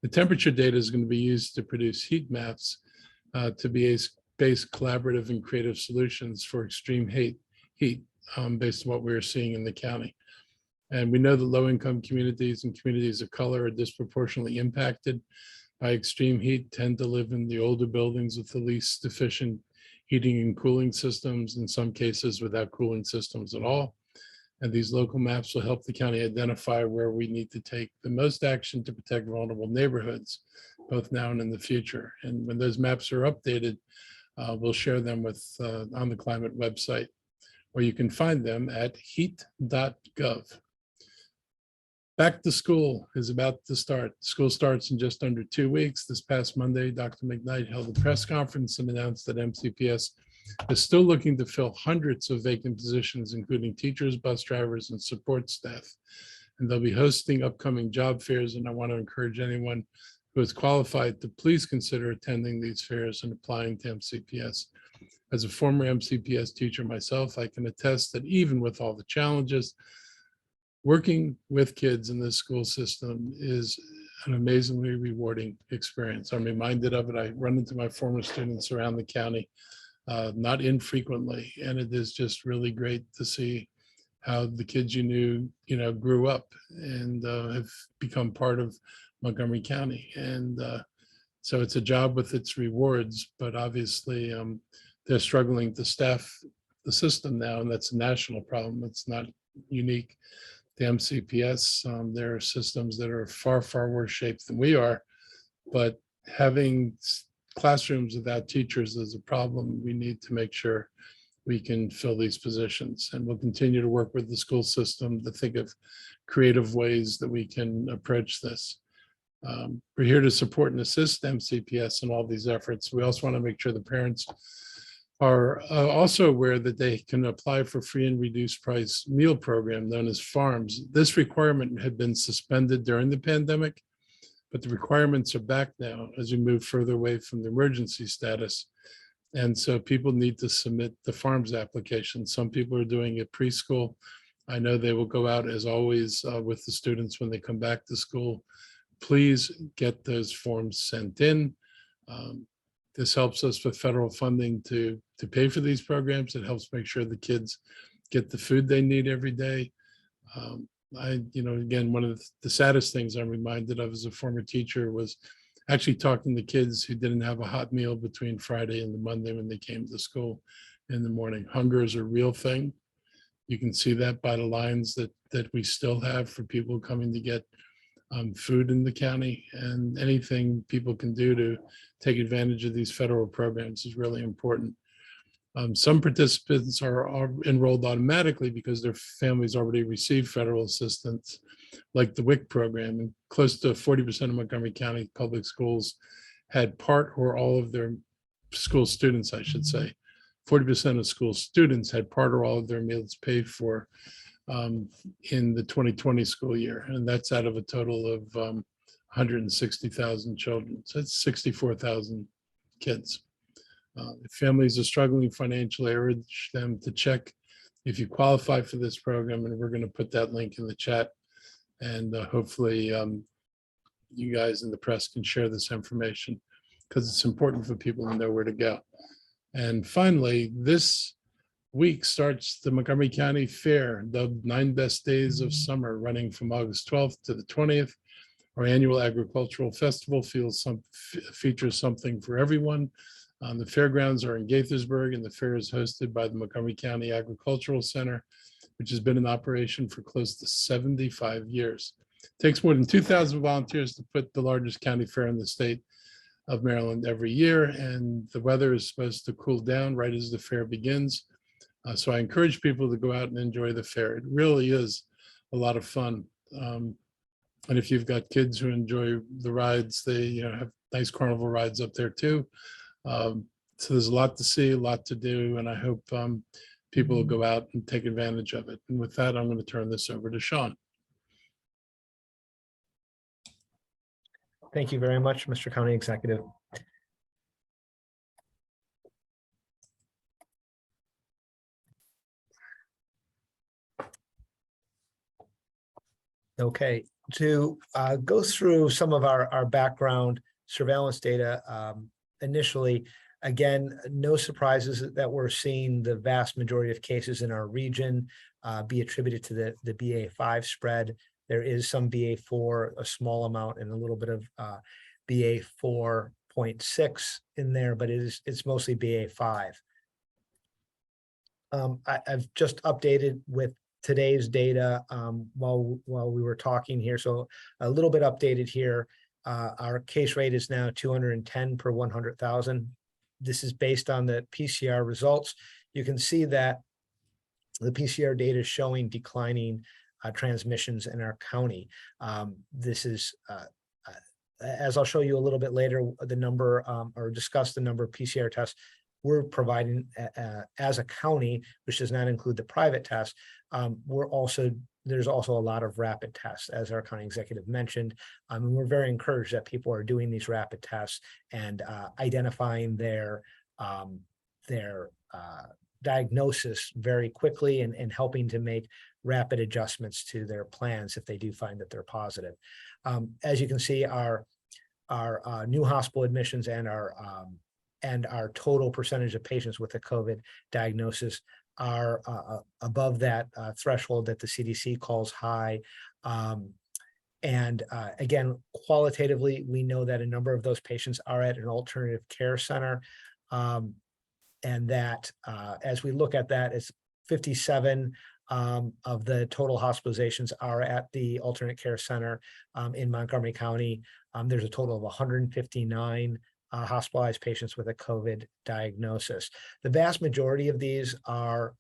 The temperature data is going to be used to produce heat maps to be based collaborative and creative solutions for extreme heat based on what we're seeing in the county. And we know that low-income communities and communities of color are disproportionately impacted high extreme heat tend to live in the older buildings with the least efficient heating and cooling systems, in some cases without cooling systems at all. And these local maps will help the county identify where we need to take the most action to protect vulnerable neighborhoods, both now and in the future. And when those maps are updated, we'll share them with on the climate website, where you can find them at heat.gov. Back to school is about to start. School starts in just under 2 weeks. This past Monday, Dr. McKnight held a press conference and announced that MCPS is still looking to fill hundreds of vacant positions, including teachers, bus drivers, and support staff. And they'll be hosting upcoming job fairs. And I want to encourage anyone who is qualified to please consider attending these fairs and applying to MCPS. As a former MCPS teacher myself, I can attest that even with all the challenges, working with kids in this school system is an amazingly rewarding experience. I'm reminded of it. I run into my former students around the county, not infrequently, and it is just really great to see how the kids you knew, grew up and have become part of Montgomery County. And so it's a job with its rewards, but obviously they're struggling to staff the system now, and that's a national problem. It's not unique to MCPS. There are systems that are far, far worse shape than we are, but having classrooms without teachers is a problem. We need to make sure we can fill these positions, and we'll continue to work with the school system to think of creative ways that we can approach this. We're here to support and assist MCPS in all these efforts. We also want to make sure the parents are also aware that they can apply for free and reduced price meal program known as FARMS. This requirement had been suspended during the pandemic, but the requirements are back now as we move further away from the emergency status. And so people need to submit the FARMS application. Some people are doing it preschool. I know they will go out as always with the students when they come back to school. Please get those forms sent in. This helps us with federal funding to pay for these programs. It helps make sure the kids get the food they need every day. Again, one of the saddest things I'm reminded of as a former teacher was actually talking to kids who didn't have a hot meal between Friday and the Monday when they came to school in the morning. Hunger is a real thing. You can see that by the lines that we still have for people coming to get food in the county, and anything people can do to take advantage of these federal programs is really important. Some participants are enrolled automatically because their families already receive federal assistance, like the WIC program, and close to 40% of Montgomery County public schools had part or all of their school students, I should say. 40% of school students had part or all of their meals paid for in the 2020 school year, and that's out of a total of 160,000 children. So it's 64,000 kids. If families are struggling financially, I urge them to check if you qualify for this program, and we're going to put that link in the chat, and hopefully you guys in the press can share this information because it's important for people to know where to go. And finally, this week starts the Montgomery County Fair, dubbed 9 Best Days of Summer, running from August 12th to the 20th. Our annual agricultural festival features something for everyone. The fairgrounds are in Gaithersburg, and the fair is hosted by the Montgomery County Agricultural Center, which has been in operation for close to 75 years. It takes more than 2,000 volunteers to put the largest county fair in the state of Maryland every year, and the weather is supposed to cool down right as the fair begins. So I encourage people to go out and enjoy the fair. It really is a lot of fun. And if you've got kids who enjoy the rides, they have nice carnival rides up there too. So there's a lot to see, a lot to do, and I hope people will go out and take advantage of it. And with that, I'm going to turn this over to Sean. Thank you very much, Mr. County Executive. Okay, to go through some of our background surveillance data initially, again, no surprises that we're seeing the vast majority of cases in our region be attributed to the BA5 spread. There is some BA4, a small amount, and a little bit of BA4.6 in there, but it's mostly BA5. I've just updated with today's data while we were talking here. So a little bit updated here. Our case rate is now 210 per 100,000. This is based on the PCR results. You can see that the PCR data is showing declining transmissions in our county. This is, as I'll show you a little bit later, the number or discuss the number of PCR tests we're providing as a county, which does not include the private tests. There's also a lot of rapid tests, as our county executive mentioned. And we're very encouraged that people are doing these rapid tests and identifying their diagnosis very quickly and helping to make rapid adjustments to their plans if they do find that they're positive. As you can see, our new hospital admissions and our total percentage of patients with a COVID diagnosis are above that threshold that the CDC calls high. Again, qualitatively, we know that a number of those patients are at an alternative care center. And that as we look at that, it's 57 of the total hospitalizations are at the alternate care center in Montgomery County. There's a total of 159 hospitalized patients with a COVID diagnosis. The vast majority of these are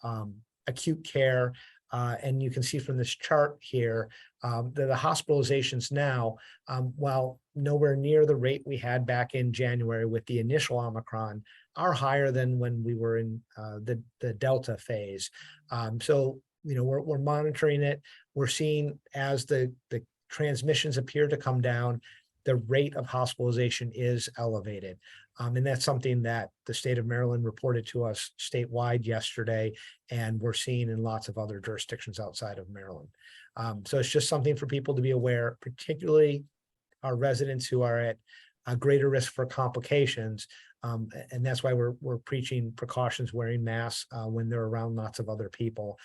acute care. And you can see from this chart here that the hospitalizations now, while nowhere near the rate we had back in January with the initial Omicron, are higher than when we were in the Delta phase. So, we're monitoring it. We're seeing as the transmissions appear to come down, the rate of hospitalization is elevated. And that's something that the state of Maryland reported to us statewide yesterday, and we're seeing in lots of other jurisdictions outside of Maryland. So it's just something for people to be aware, particularly our residents who are at a greater risk for complications. And that's why we're preaching precautions, wearing masks when they're around lots of other people,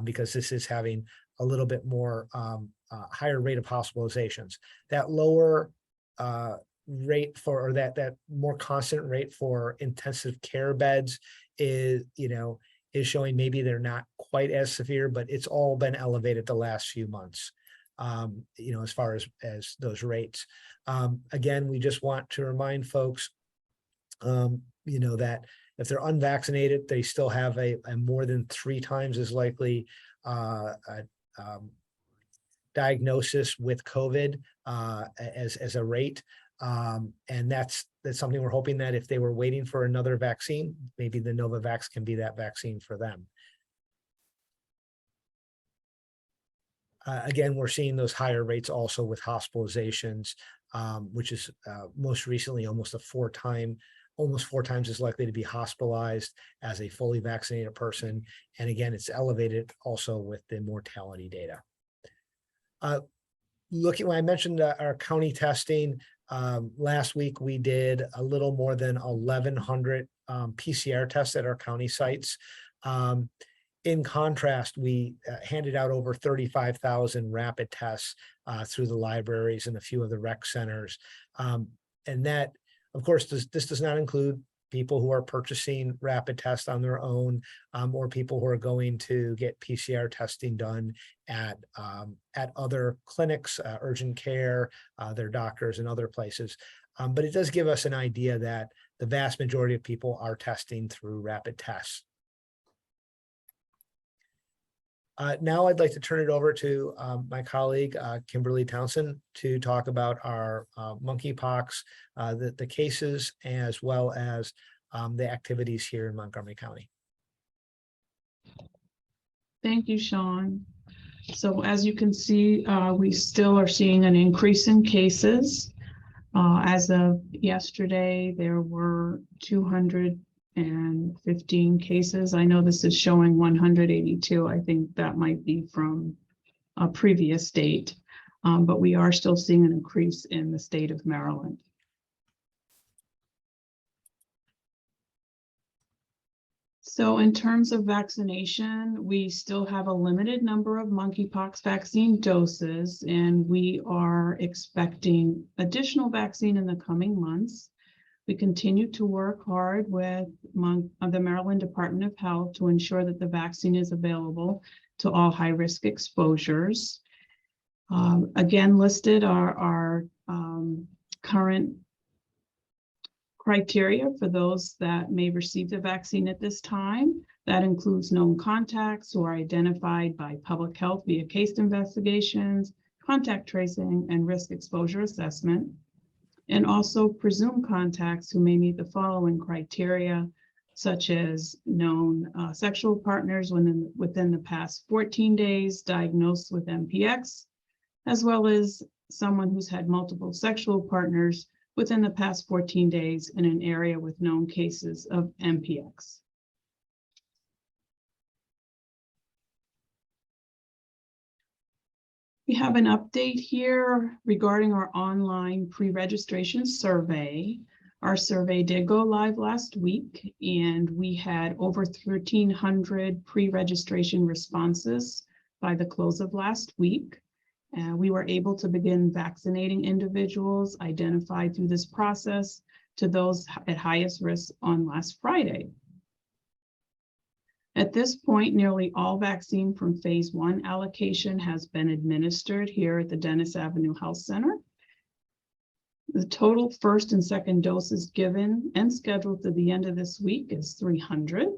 because this is having a little bit more higher rate of hospitalizations. That lower rate for, or that more constant rate for intensive care beds is showing maybe they're not quite as severe, but it's all been elevated the last few months. As far as those rates. Again, we just want to remind folks, that if they're unvaccinated, they still have a more than 3 times as likely diagnosis with COVID as a rate. And that's something we're hoping that if they were waiting for another vaccine, maybe the Novavax can be that vaccine for them. Again, we're seeing those higher rates also with hospitalizations, which is most recently almost 4 times as likely to be hospitalized as a fully vaccinated person. And again, it's elevated also with the mortality data. When I mentioned our county testing, last week we did a little more than 1,100 PCR tests at our county sites. In contrast, we handed out over 35,000 rapid tests through the libraries and a few of the rec centers. And that, of course, this does not include people who are purchasing rapid tests on their own, or people who are going to get PCR testing done at other clinics, urgent care, their doctors and other places. But it does give us an idea that the vast majority of people are testing through rapid tests. Now I'd like to turn it over to my colleague, Kimberly Townsend, to talk about our monkeypox, the cases, as well as the activities here in Montgomery County. Thank you, Sean. So as you can see, we still are seeing an increase in cases. As of yesterday, there were 215 cases. I know this is showing 182. I think that might be from a previous date, but we are still seeing an increase in the state of So in terms of vaccination, we still have a limited number of monkeypox vaccine doses, and we are expecting additional vaccine in the coming months. We continue to work hard with the Maryland Department of Health to ensure that the vaccine is available to all high-risk exposures. Again, listed are our current criteria for those that may receive the vaccine at this time. That includes known contacts who are identified by public health via case investigations, contact tracing, and risk exposure assessment, and also presumed contacts who may meet the following criteria, such as known sexual partners within the past 14 days diagnosed with MPX, as well as someone who's had multiple sexual partners within the past 14 days in an area with known cases of MPX. We have an update here regarding our online pre-registration survey. Our survey did go live last week, and we had over 1,300 pre-registration responses by the close of last week. We were able to begin vaccinating individuals identified through this process to those at highest risk on last Friday. At this point, nearly all vaccine from phase 1 allocation has been administered here at the Dennis Avenue Health Center. The total first and second doses given and scheduled to the end of this week is 300.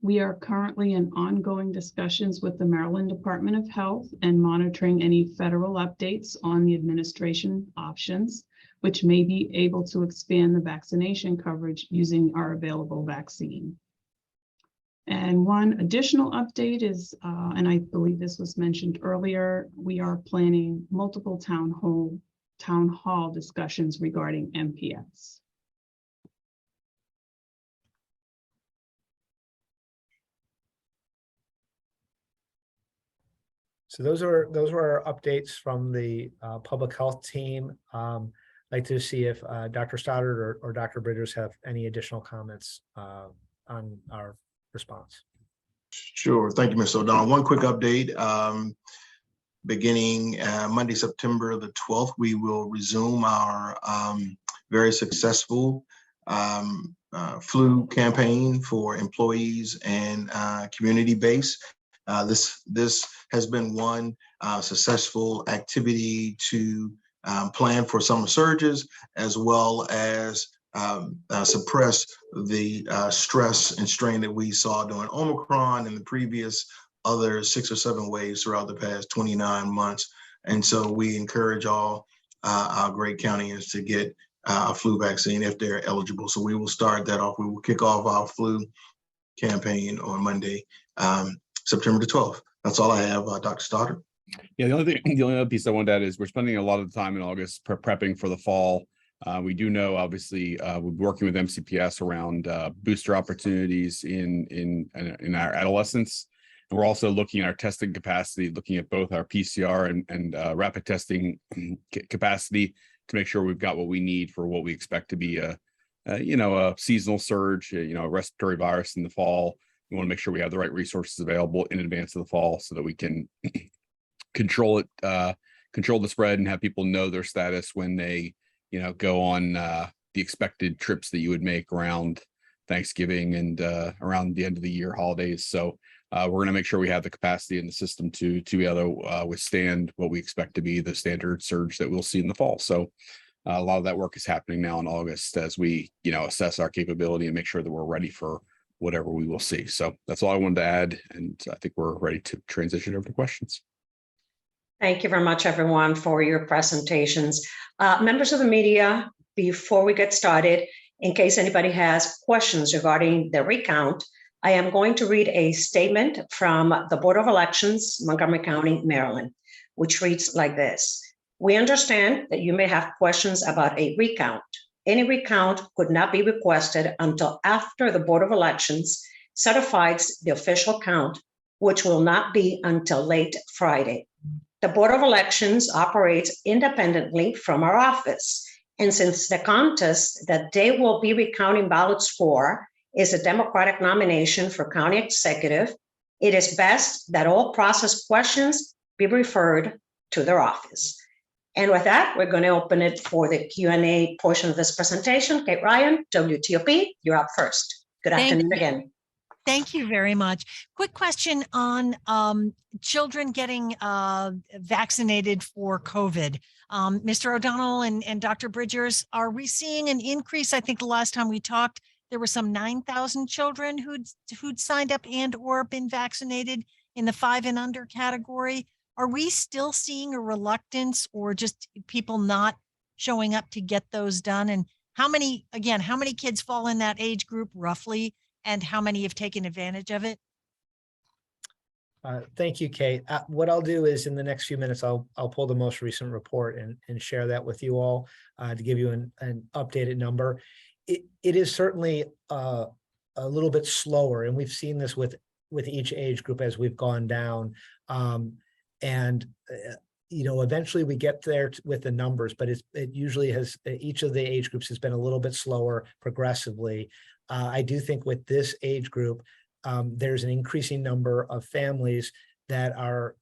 We are currently in ongoing discussions with the Maryland Department of Health and monitoring any federal updates on the administration options, which may be able to expand the vaccination coverage using our available vaccine. And one additional update is, and I believe this was mentioned earlier, we are planning multiple town hall discussions regarding MPX. So those were our updates from the public health team. I'd like to see if Dr. Stoddard or Dr. Bridgers have any additional comments on our response. Sure. Thank you, Mr. O'Donnell. One quick update. Beginning Monday, September the 12th, we will resume our very successful flu campaign for employees and community base. This has been one successful activity to plan for summer surges, as well as suppress the stress and strain that we saw during Omicron and the previous other 6 or 7 waves throughout the past 29 months. And so we encourage all our great countyans to get a flu vaccine if they're eligible. So we will start that off. We will kick off our flu campaign on Monday, September the 12th. That's all I have, Dr. Stoddard. Yeah, the only other piece I wanted to add is we're spending a lot of time in August prepping for the fall. We do know, obviously, we're working with MCPS around booster opportunities in our adolescents. And we're also looking at our testing capacity, looking at both our PCR and rapid testing capacity to make sure we've got what we need for what we expect to be a seasonal surge, a respiratory virus in the fall. We want to make sure we have the right resources available in advance of the fall so that we can control the spread and have people know their status when they, go on the expected trips that you would make around Thanksgiving and around the end of the year holidays. So we're going to make sure we have the capacity in the system to be able to withstand what we expect to be the standard surge that we'll see in the fall. So a lot of that work is happening now in August as we, assess our capability and make sure that we're ready for whatever we will see. So that's all I wanted to add. And I think we're ready to transition over to questions. Thank you very much, everyone, for your presentations. Members of the media, before we get started, in case anybody has questions regarding the recount, I am going to read a statement from the Board of Elections, Montgomery County, Maryland, which reads like this. We understand that you may have questions about a recount. Any recount could not be requested until after the Board of Elections certifies the official count, which will not be until late Friday. The Board of Elections operates independently from our office. And since the contest that they will be recounting ballots for is a Democratic nomination for county executive, it is best that all process questions be referred to their office. And with that, we're going to open it for the Q&A portion of this presentation. Kate Ryan, WTOP, you're up first. Good afternoon again. Thank you very much. Quick question on children getting vaccinated for COVID. Mr. O'Donnell and Dr. Bridgers, are we seeing an increase? I think the last time we talked, there were some 9,000 children who'd signed up and or been vaccinated in the 5 and under category. Are we still seeing a reluctance or just people not showing up to get those done? And how many kids fall in that age group roughly? And how many have taken advantage of it? Thank you, Kate. What I'll do is in the next few minutes, I'll pull the most recent report and share that with you all to give you an updated number. It is certainly a little bit slower, and we've seen this with each age group as we've gone down. Eventually we get there with the numbers, but it usually has, each of the age groups has been a little bit slower progressively. I do think with this age group, there's an increasing number of families that are,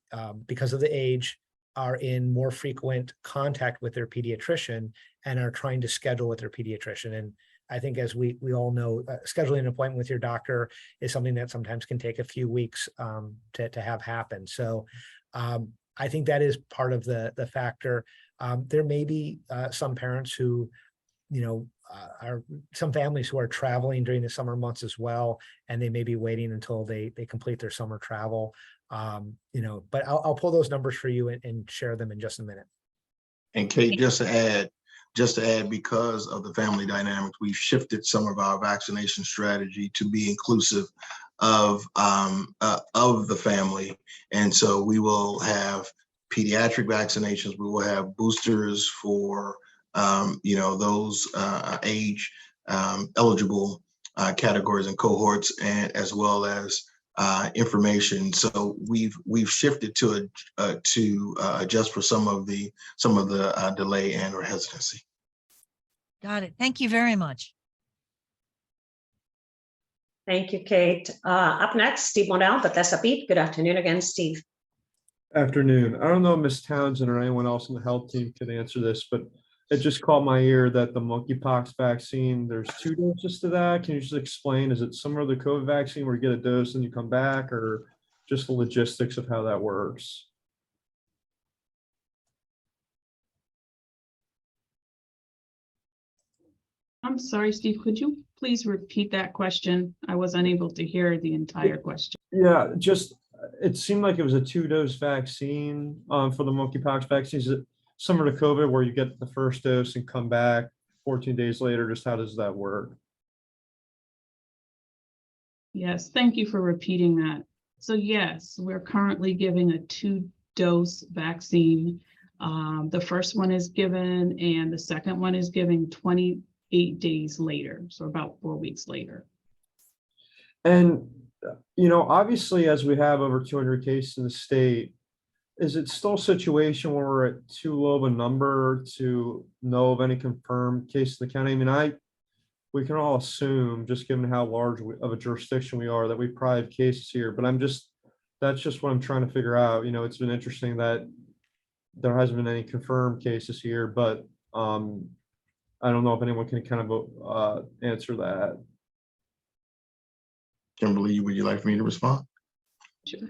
because of the age, are in more frequent contact with their pediatrician and are trying to schedule with their pediatrician. And I think, as we all know, scheduling an appointment with your doctor is something that sometimes can take a few weeks to have happen. So I think that is part of the factor. There may be some parents who, are some families who are traveling during the summer months as well, and they may be waiting until they complete their summer travel. But I'll pull those numbers for you and share them in just a minute. And Kate, just to add, because of the family dynamics, we've shifted some of our vaccination strategy to be inclusive of the family. And so we will have pediatric vaccinations. We will have boosters for those age eligible categories and cohorts, and as well as information. So we've shifted to adjust for some of the delay and or hesitancy. Got it. Thank you very much. Thank you, Kate. Up next, Steve Monell, Bethesda Beat. Good afternoon again, Steve. Afternoon. I don't know if Ms. Townsend or anyone else on the health team could answer this, but it just caught my ear that the monkeypox vaccine, there's 2 doses to that. Can you just explain, is it similar to the COVID vaccine where you get a dose and you come back, or just the logistics of how that works? I'm sorry, Steve, could you please repeat that question? I was unable to hear the entire question. Yeah, it seemed like it was a 2-dose vaccine for the monkeypox vaccine. Is it similar to COVID where you get the first dose and come back 14 days later? Just how does that work? Yes, thank you for repeating that. So yes, we're currently giving a 2-dose vaccine. The first one is given and the second one is given 28 days later, so about 4 weeks later. And, obviously, as we have over 200 cases in the state, is it still a situation where we're at too low of a number to know of any confirmed cases in the county? I mean, we can all assume, just given how large of a jurisdiction we are, that we probably have cases here, but that's just what I'm trying to figure out. It's been interesting that there hasn't been any confirmed cases here, but I don't know if anyone can kind of answer that. Kimberly, would you like for me to respond? Sure.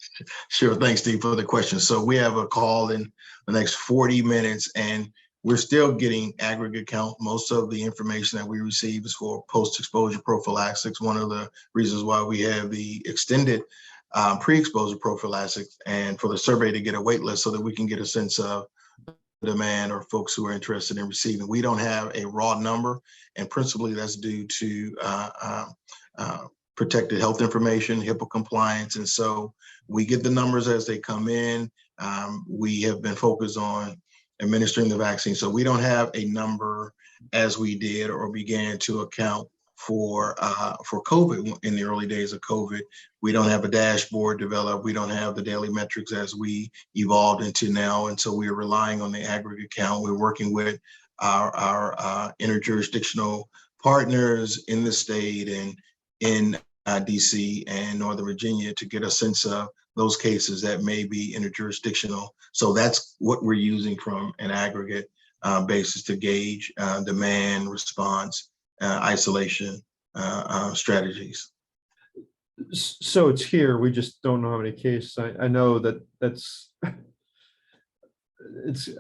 Sure. Thanks, Steve, for the question. So we have a call in the next 40 minutes, and we're still getting aggregate count. Most of the information that we receive is for post-exposure prophylaxis. One of the reasons why we have the extended pre-exposure prophylaxis, and for the survey to get a wait list so that we can get a sense of demand or folks who are interested in receiving. We don't have a raw number, and principally that's due to protected health information, HIPAA compliance. And so we get the numbers as they come in. We have been focused on administering the vaccine. So we don't have a number as we did or began to account for COVID in the early days of COVID. We don't have a dashboard developed. We don't have the daily metrics as we evolved into now. And so we are relying on the aggregate count. We're working with our interjurisdictional partners in the state and in DC and Northern Virginia to get a sense of those cases that may be interjurisdictional. So that's what we're using from an aggregate basis to gauge demand, response, isolation strategies. So it's here, we just don't know how many cases. I know that's,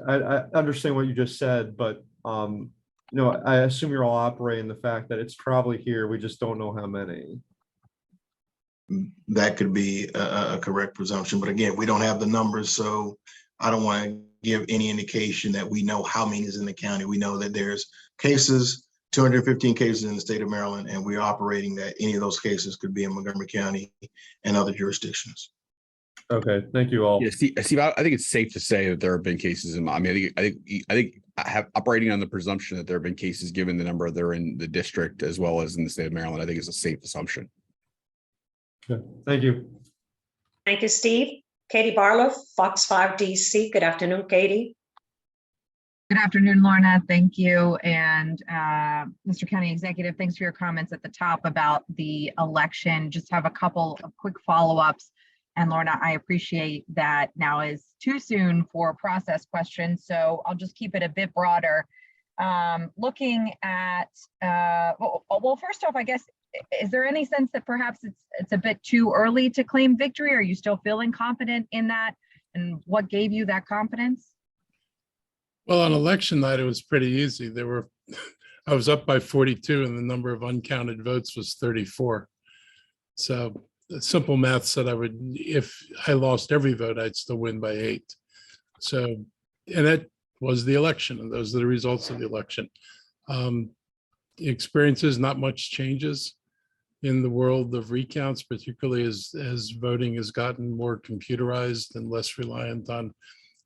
I understand what you just said, but I assume you're all operating the fact that it's probably here, we just don't know how many. That could be a correct presumption, but again, we don't have the numbers, so I don't want to give any indication that we know how many is in the county. We know that there's cases, 215 cases in the state of Maryland, and we're operating that any of those cases could be in Montgomery County and other jurisdictions. Okay, thank you all. Yeah, Steve, I think it's safe to say that there have been cases in, I mean, I think I have operating on the presumption that there have been cases given the number that are in the district as well as in the state of Maryland. I think it's a safe assumption. Okay, thank you. Thank you, Steve. Katie Barlow, Fox 5 DC. Good afternoon, Katie. Good afternoon, Lorna. Thank you. And Mr. County Executive, thanks for your comments at the top about the election. Just have a couple of quick follow-ups. And Lorna, I appreciate that now is too soon for process questions, so I'll just keep it a bit broader. Looking at, well, first off, I guess, is there any sense that perhaps it's a bit too early to claim victory? Are you still feeling confident in that? And what gave you that confidence? Well, on election night, it was pretty easy. I was up by 42 and the number of uncounted votes was 34. So simple math said if I lost every vote, I'd still win by 8. So, and that was the election, and those are the results of the election. The experiences, not much changes in the world of recounts, particularly as voting has gotten more computerized and less reliant on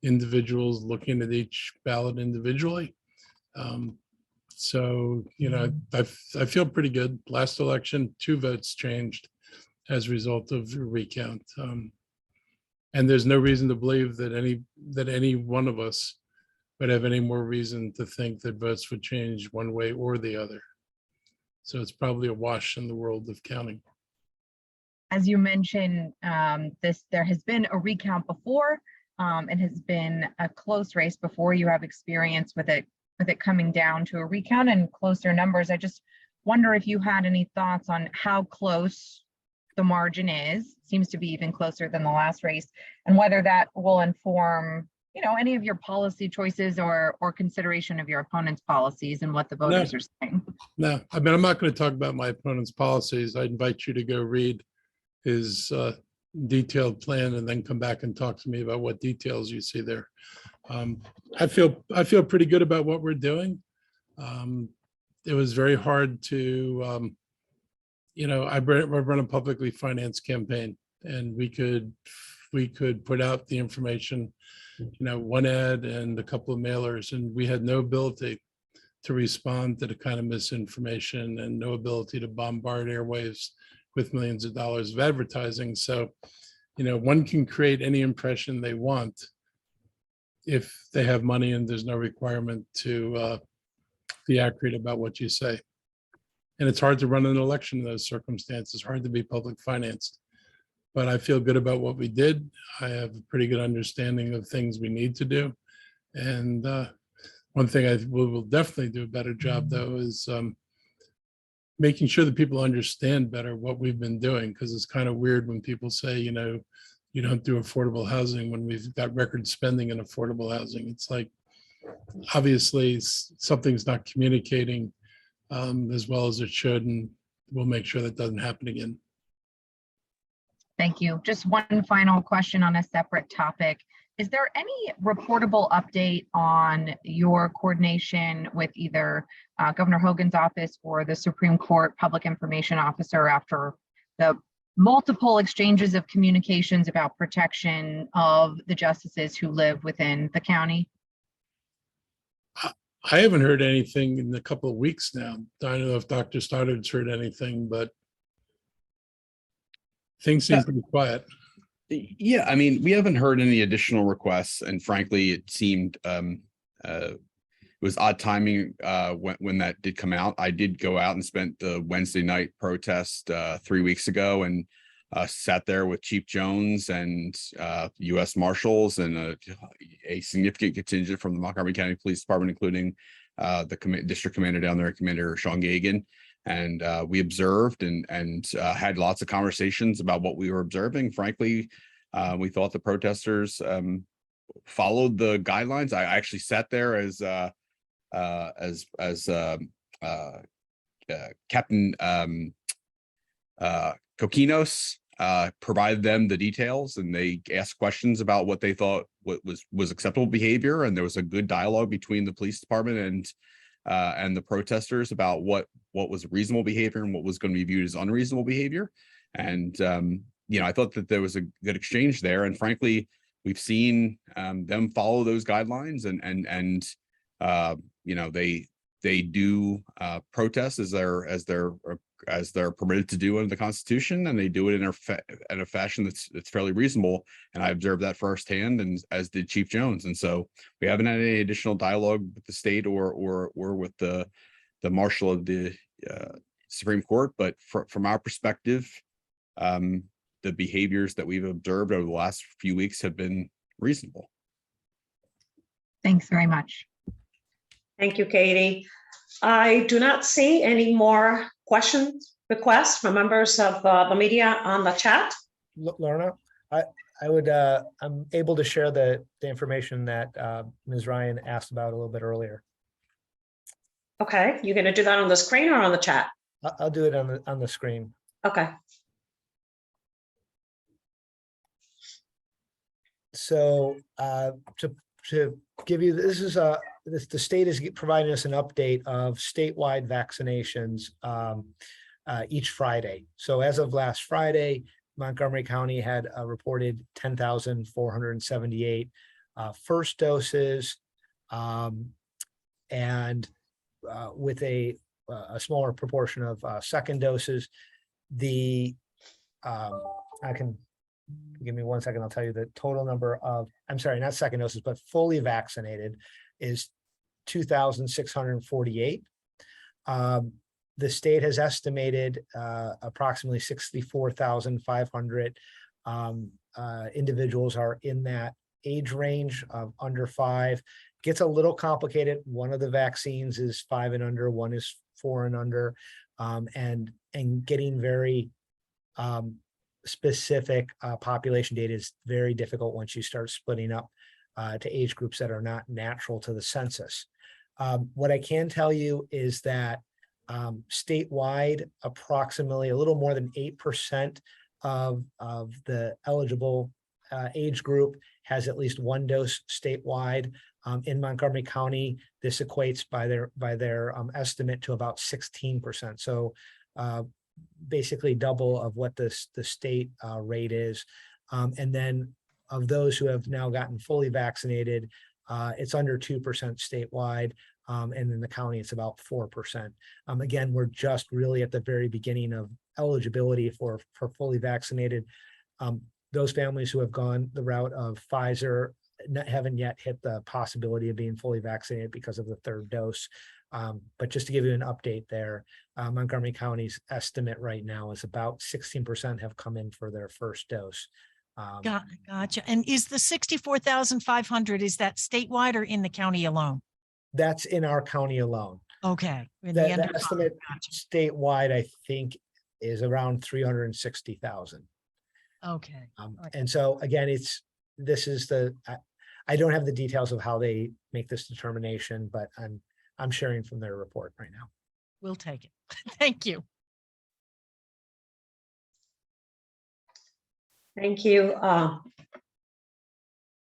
individuals looking at each ballot individually. So, I feel pretty good. Last election, 2 votes changed as a result of a recount. And there's no reason to believe that any one of us would have any more reason to think that votes would change one way or the other. So it's probably a wash in the world of counting. As you mentioned, there has been a recount before. It has been a close race before. You have experience with it coming down to a recount and closer numbers. I just wonder if you had any thoughts on how close the margin is. Seems to be even closer than the last race, and whether that will inform any of your policy choices or consideration of your opponent's policies and what the voters are saying. No, I mean, I'm not going to talk about my opponent's policies. I invite you to go read his detailed plan and then come back and talk to me about what details you see there. I feel pretty good about what we're doing. It was very hard to, I run a publicly financed campaign, and we could put out the information, one ad and a couple of mailers, and we had no ability to respond to the kind of misinformation and no ability to bombard airwaves with millions of dollars of advertising. So, one can create any impression they want if they have money and there's no requirement to be accurate about what you say. And it's hard to run an election in those circumstances, hard to be public financed. But I feel good about what we did. I have a pretty good understanding of things we need to do. And one thing will definitely do a better job, though, is making sure that people understand better what we've been doing, because it's kind of weird when people say, you don't do affordable housing when we've got record spending in affordable housing. It's like, obviously, something's not communicating as well as it should, and we'll make sure that doesn't happen again. Thank you. Just one final question on a separate topic. Is there any reportable update on your coordination with either Governor Hogan's office or the Supreme Court Public Information Officer after the multiple exchanges of communications about protection of the justices who live within the county? I haven't heard anything in a couple of weeks now. I don't know if Dr. Stoddard's heard anything, but things seem pretty quiet. Yeah, I mean, we haven't heard any additional requests, and frankly, it seemed was odd timing when that did come out. I did go out and spent the Wednesday night protest 3 weeks ago and sat there with Chief Jones and U.S. Marshals and a significant contingent from the Montgomery County Police Department, including the district commander down there, Commander Sean Gagan. And we observed and had lots of conversations about what we were observing. Frankly, we thought the protesters followed the guidelines. I actually sat there as Captain Coquinos provided them the details, and they asked questions about what they thought was acceptable behavior. And there was a good dialogue between the police department and the protesters about what was reasonable behavior and what was going to be viewed as unreasonable behavior. And I thought that there was a good exchange there. And frankly, we've seen them follow those guidelines, and they do protest as they're permitted to do under the Constitution, and they do it in a fashion that's fairly reasonable. And I observed that firsthand, and as did Chief Jones. And so we haven't had any additional dialogue with the state or with the marshal of the Supreme Court. But from our perspective, the behaviors that we've observed over the last few weeks have been reasonable. Thanks very much. Thank you, Katie. I do not see any more requests from members of the media on the chat. Lorna, I'm able to share the information that Ms. Ryan asked about a little bit earlier. Okay, you're going to do that on the screen or on the chat? I'll do it on the screen. Okay. So to give you, the state is providing us an update of statewide vaccinations each Friday. So as of last Friday, Montgomery County had reported 10,478 first doses, and with a smaller proportion of second doses. Give me 1 second, I'll tell you the total number of, I'm sorry, not second doses, but fully vaccinated is 2,648. The state has estimated approximately 64,500 individuals are in that age range of under 5. Gets a little complicated. One of the vaccines is 5 and under, one is 4 and under, and getting very specific population data is very difficult once you start splitting up to age groups that are not natural to the census. What I can tell you is that statewide, approximately a little more than 8% of the eligible age group has at least one dose statewide. In Montgomery County, this equates by their estimate to about 16%. So basically double of what the state rate is. And then of those who have now gotten fully vaccinated, it's under 2% statewide. And in the county, it's about 4%. Again, we're just really at the very beginning of eligibility for fully vaccinated. Those families who have gone the route of Pfizer haven't yet hit the possibility of being fully vaccinated because of the third dose. But just to give you an update there, Montgomery County's estimate right now is about 16% have come in for their first dose. Gotcha. And is the 64,500, is that statewide or in the county alone? That's in our county alone. Okay. The estimate statewide, I think, is around 360,000. Okay. And so again, I don't have the details of how they make this determination, but I'm sharing from their report right now. We'll take it. Thank you. Thank you.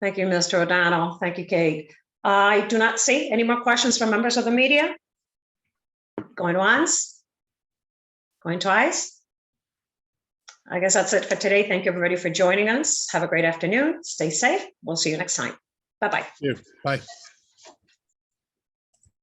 Thank you, Mr. O'Donnell. Thank you, Kate. I do not see any more questions from members of the media. Going once, going twice. I guess that's it for today. Thank you, everybody, for joining us. Have a great afternoon. Stay safe. We'll see you next time. Bye-bye. Bye.